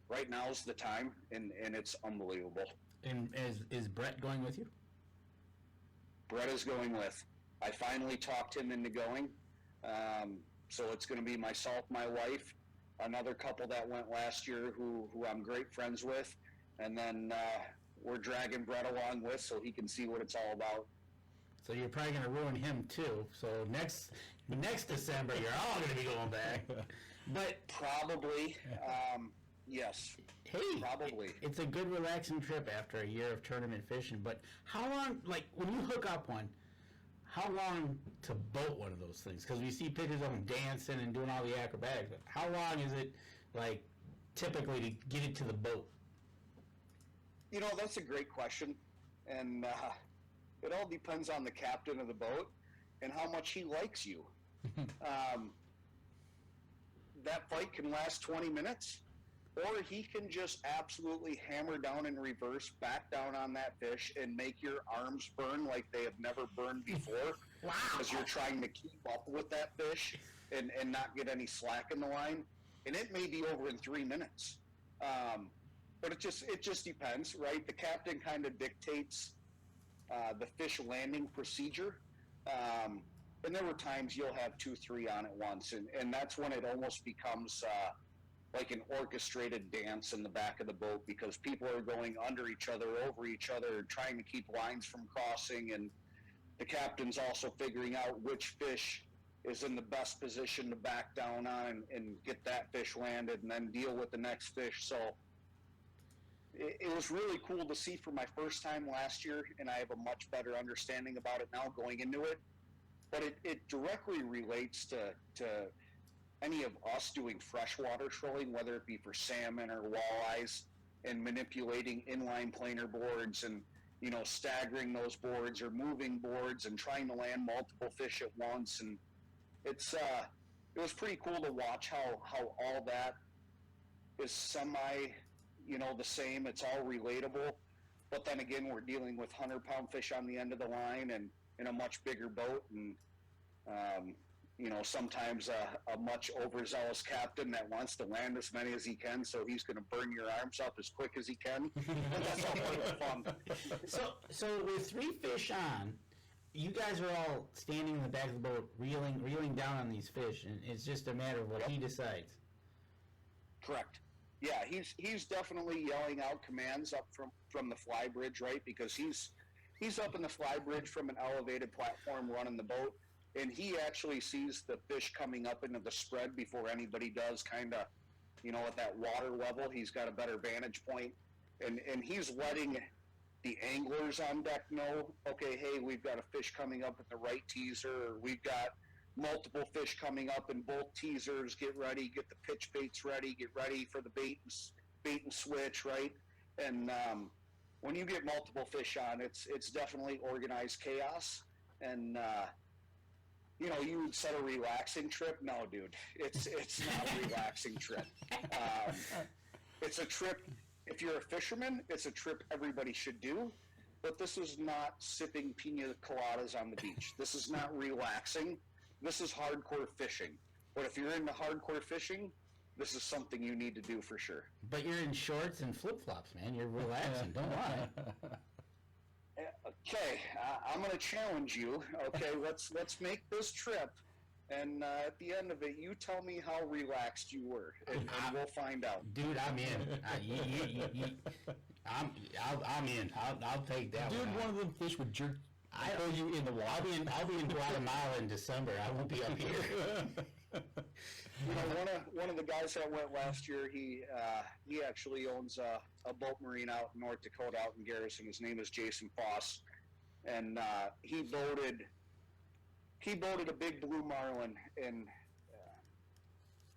right now's the time, and it's unbelievable. And is Brett going with you? Brett is going with. I finally talked him into going. So it's going to be myself, my wife, another couple that went last year who I'm great friends with, and then we're dragging Brett along with so he can see what it's all about. So you're probably going to ruin him too. So next December, you're all going to be going back. But probably, yes. Hey, probably. It's a good relaxing trip after a year of tournament fishing. But how long, like when you hook up one, how long to boat one of those things? Because we see pictures of them dancing and doing all the acrobatics. But how long is it, like, typically to get it to the boat? You know, that's a great question, and it all depends on the captain of the boat and how much he likes you. That fight can last 20 minutes, or he can just absolutely hammer down in reverse, back down on that fish, and make your arms burn like they have never burned before. Wow. Because you're trying to keep up with that fish and not get any slack in the line. And it may be over in 3 minutes. But it just depends, right? The captain kind of dictates the fish landing procedure. And there were times you'll have 2, 3 on at once. And that's when it almost becomes like an orchestrated dance in the back of the boat, because people are going under each other, over each other, trying to keep lines from crossing. And the captain's also figuring out which fish is in the best position to back down on and get that fish landed and then deal with the next fish. So it was really cool to see for my first time last year, and I have a much better understanding about it now going into it. But it directly relates to any of us doing freshwater trolling, whether it be for salmon or walleyes, and manipulating inline planer boards and, you know, staggering those boards or moving boards and trying to land multiple fish at once. And it was pretty cool to watch how all that is semi, you know, the same. It's all relatable. But then again, we're dealing with 100-pound fish on the end of the line and in a much bigger boat. And sometimes a much overzealous captain that wants to land as many as he can, so he's going to burn your arms up as quick as he can. But that's all part of the fun. So with 3 fish on, you guys are all standing in the back of the boat, reeling down on these fish, and it's just a matter of what he decides. Correct. Yeah, he's definitely yelling out commands up from the fly bridge, right? Because he's up in the fly bridge from an elevated platform running the boat, and he actually sees the fish coming up into the spread before anybody does, kind of, at that water level. He's got a better vantage point, and he's letting the anglers on deck know, okay, hey, we've got a fish coming up at the right teaser, or we've got multiple fish coming up in both teasers. Get ready, get the pitch baits ready, get ready for the bait and switch, right? And when you get multiple fish on, it's definitely organized chaos. And you would set a relaxing trip. No, dude, it's not a relaxing trip. It's a trip. If you're a fisherman, it's a trip everybody should do. But this is not sipping pina coladas on the beach. This is not relaxing. This is hardcore fishing. But if you're into hardcore fishing, this is something you need to do for sure. But you're in shorts and flip-flops, man. You're relaxing. Don't lie. Okay, I'm going to challenge you. Okay, let's make this trip, and at the end of it, you tell me how relaxed you were, and we'll find out. Dude, I'm in. I'm in. I'll take that. Dude, one of them fish would jerk. I throw you in the water. I'll be in Guatemala in December. I won't be up here. One of the guys that went last year, he actually owns a boat marine out in North Dakota, out in Garrison. His name is Jason Foss, and he boated a big blue marlin, and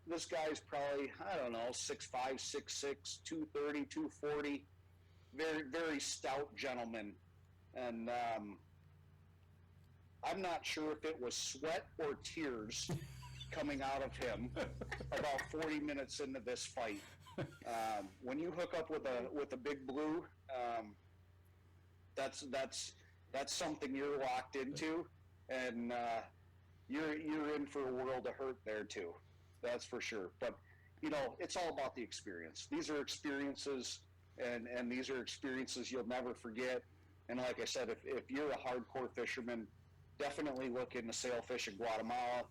this guy's probably, I don't know, 6'5", 6'6", 230, 240, very, very stout gentleman, and I'm not sure if it was sweat or tears coming out of him about 40 minutes into this fight. When you hook up with a big blue, that's something you're locked into, and you're in for a world of hurt there too. That's for sure. But it's all about the experience. These are experiences, and these are experiences you'll never forget. And like I said, if you're a hardcore fisherman, definitely look into Sailfish in Guatemala.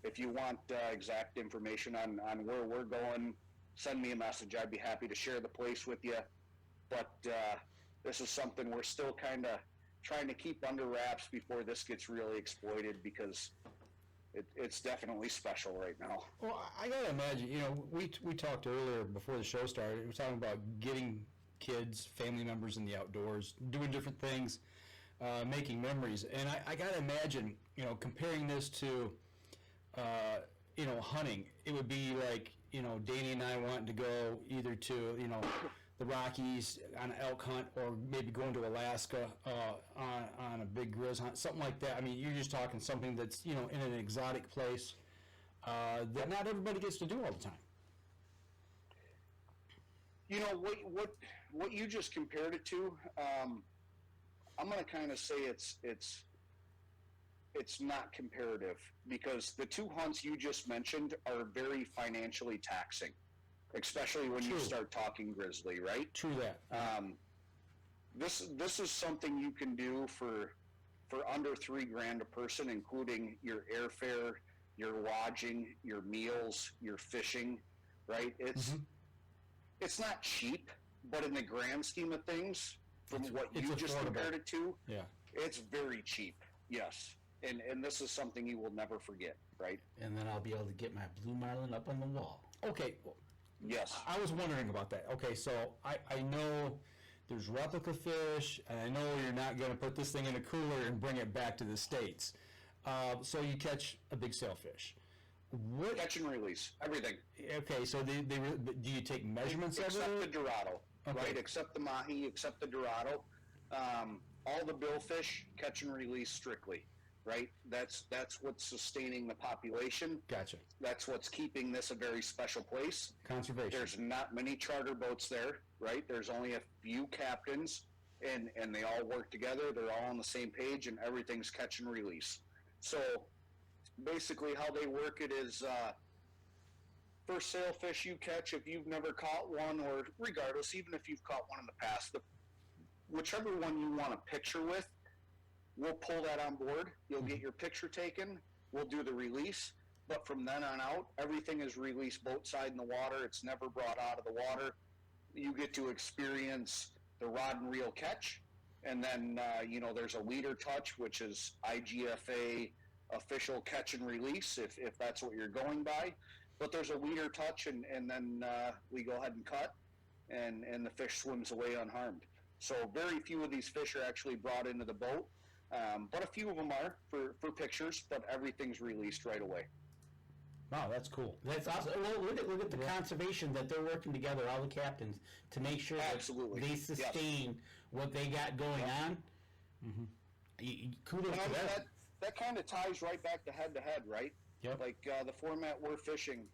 If you want exact information on where we're going, send me a message. I'd be happy to share the place with you. But this is something we're still kind of trying to keep under wraps before this gets really exploited, because it's definitely special right now. Well, I gotta imagine, we talked earlier before the show started, we were talking about getting kids, family members in the outdoors, doing different things, making memories. And I gotta imagine, comparing this to, hunting, it would be like, Danny and I wanting to go either to, the Rockies on an elk hunt, or maybe going to Alaska on a big grizz hunt, something like that. I mean, you're just talking something that's, in an exotic place that not everybody gets to do all the time. What you just compared it to, I'm going to kind of say it's not comparative, because the 2 hunts you just mentioned are very financially taxing, especially when you start talking grizzly, right? True that. This is something you can do for under $3,000 a person, including your airfare, your lodging, your meals, your fishing, right? It's not cheap, but in the grand scheme of things, from what you just compared it to, it's very cheap. Yes. And this is something you will never forget, right? And then I'll be able to get my blue marlin up on the wall. Okay. Yes. I was wondering about that. Okay, so I know there's replica fish, and I know you're not going to put this thing in a cooler and bring it back to the States. So you catch a big sailfish. Catch and release, everything. Okay, so do you take measurements of it? Except the Dorado, right? Except the Mahi, except the Dorado. All the billfish, catch and release strictly. Right, that's what's sustaining the population. Gotcha. That's what's keeping this a very special place. Conservation. There's not many charter boats there, right? There's only a few captains, and they all work together. They're all on the same page, and everything's catch and release. So basically how they work it is first sailfish you catch, if you've never caught one, or regardless, even if you've caught one in the past, whichever one you want a picture with, we'll pull that on board. You'll get your picture taken. We'll do the release. But from then on out, everything is released boat side in the water. It's never brought out of the water. You get to experience the rod and reel catch. And then, there's a leader touch, which is IGFA official catch and release, if that's what you're going by. But there's a leader touch, and then we go ahead and cut, and the fish swims away unharmed. So very few of these fish are actually brought into the boat, but a few of them are for pictures, but everything's released right away. Wow, that's cool. That's awesome. Well, look at the conservation that they're working together, all the captains, to make sure Absolutely. that they sustain what they got going on. Kudos to that. That kind of ties right back to head, right? Yep. Like the format we're fishing,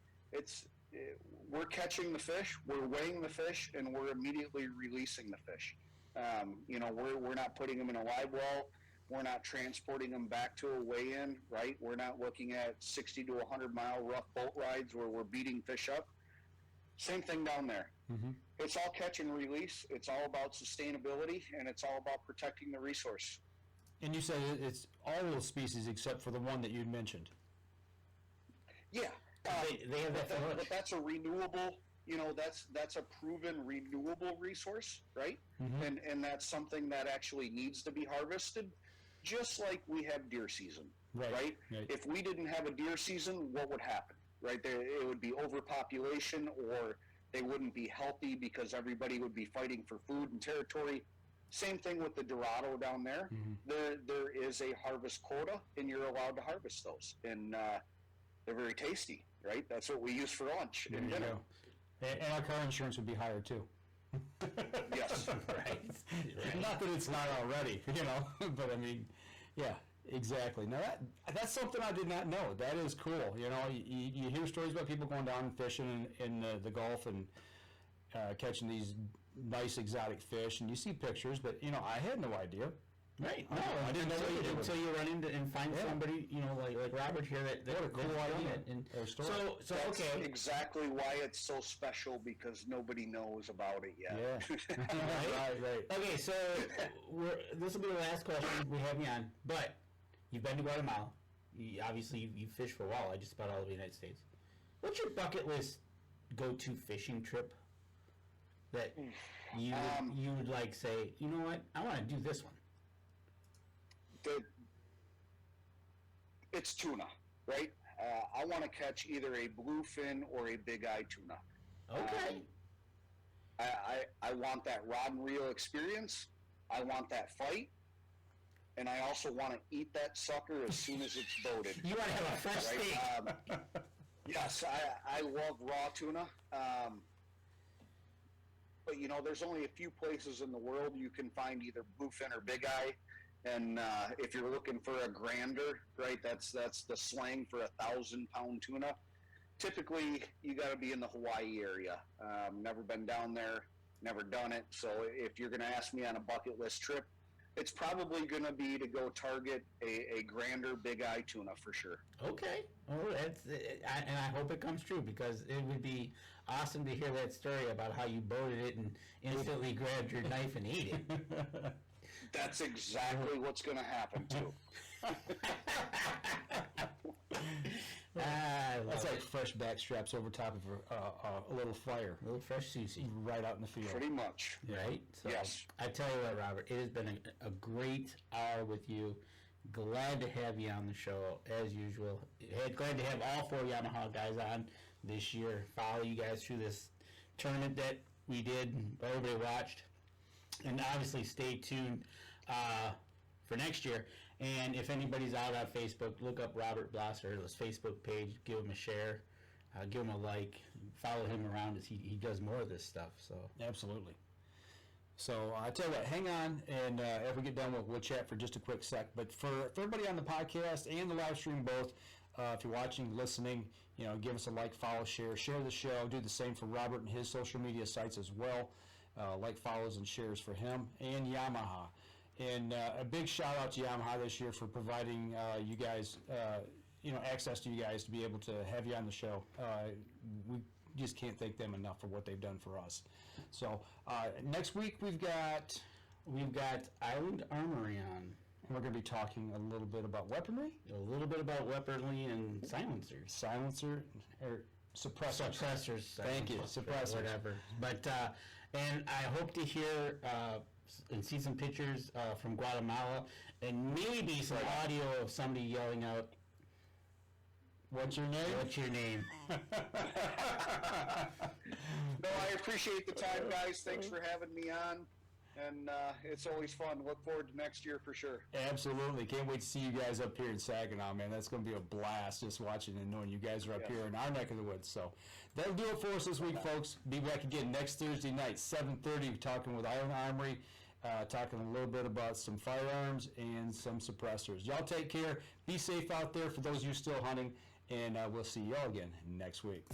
we're catching the fish, we're weighing the fish, and we're immediately releasing the fish. We're not putting them in a live well. We're not transporting them back to a weigh-in, right? We're not looking at 60 to 100-mile rough boat rides where we're beating fish up. Same thing down there. Mm-hmm. It's all catch and release. It's all about sustainability, and it's all about protecting the resource. And you said it's all those species except for the one that you'd mentioned. Yeah. They have that but that's a renewable, that's a proven renewable resource, right? Mm-hmm. And that's something that actually needs to be harvested, just like we have deer season, right? If we didn't have a deer season, what would happen, right? It would be overpopulation, or they wouldn't be healthy because everybody would be fighting for food and territory. Same thing with the Dorado down there. Mm-hmm. There is a harvest quota, and you're allowed to harvest those. And they're very tasty, right? That's what we use for lunch and dinner. And our car insurance would be higher, too. Yes. right. Not that it's not already, but I mean, yeah, exactly. Now that's something I did not know. That is cool. You hear stories about people going down and fishing in the Gulf and catching these nice exotic fish, and you see pictures, but I had no idea. Right. No, I didn't know what you did until you run into and find somebody, like Robert here that what a cool idea. And story. so That's okay. exactly why it's so special, because nobody knows about it yet. Yeah. right. Okay, so this will be the last question we have you on. But you've been to Guatemala. Obviously, you fish for walleye just about all of the United States. What's your bucket list go-to fishing trip that you would like say, you know what, I want to do this one? It's tuna, right? I want to catch either a bluefin or a big eye tuna. Okay. I want that rod and reel experience. I want that fight. And I also want to eat that sucker as soon as it's boated. You want to have a fresh steak. Yes, I love raw tuna. But, there's only a few places in the world you can find either bluefin or big eye. And if you're looking for a grander, right, that's the slang for 1,000-pound tuna. Typically, you got to be in the Hawaii area. Never been down there, never done it. So if you're going to ask me on a bucket list trip, it's probably going to be to go target a grander big eye tuna for sure. Okay. Oh, and I hope it comes true, because it would be awesome to hear that story about how you boated it and instantly grabbed your knife and ate it. That's exactly what's going to happen, too. That's like fresh back straps over top of a little fire. A little fresh sushi. Right out in the field. Pretty much. Right? So, yes. I tell you what, Robert, it has been a great hour with you. Glad to have you on the show, as usual. Glad to have all 4 Yamaha guys on this year. Follow you guys through this tournament that we did, everybody watched. And obviously stay tuned for next year. And if anybody's out on Facebook, look up Robert Blosser, his Facebook page, give him a share, give him a like, follow him around as he does more of this stuff. So absolutely. So I tell you what, hang on, and if we get done, we'll chat for just a quick sec. But for everybody on the podcast and the live stream both, if you're watching, listening, give us a like, follow, share the show. Do the same for Robert and his social media sites as well. Like, follows, and shares for him and Yamaha. And a big shout out to Yamaha this year for providing you guys access to you guys to be able to have you on the show. We just can't thank them enough for what they've done for us. So next week we've got Island Armory on. and we're going to be talking a little bit about weaponry, A little bit about weaponry and silencers. silencer, or suppressors. Suppressors. Thank you, silencers, suppressors. Whatever. But, and I hope to hear and see some pictures from Guatemala and maybe some audio of somebody yelling out, What's your name? "What's your name?" No, I appreciate the time, guys. Thanks for having me on. And it's always fun. Look forward to next year for sure. Absolutely. Can't wait to see you guys up here in Saginaw, man. That's going to be a blast just watching and knowing you guys are up here in our neck of the woods. So that'll do it for us this week, folks. Be back again next Thursday night, 7:30, talking with Island Armory, talking a little bit about some firearms and some suppressors. Y'all take care. Be safe out there for those of you still hunting, and we'll see y'all again next week.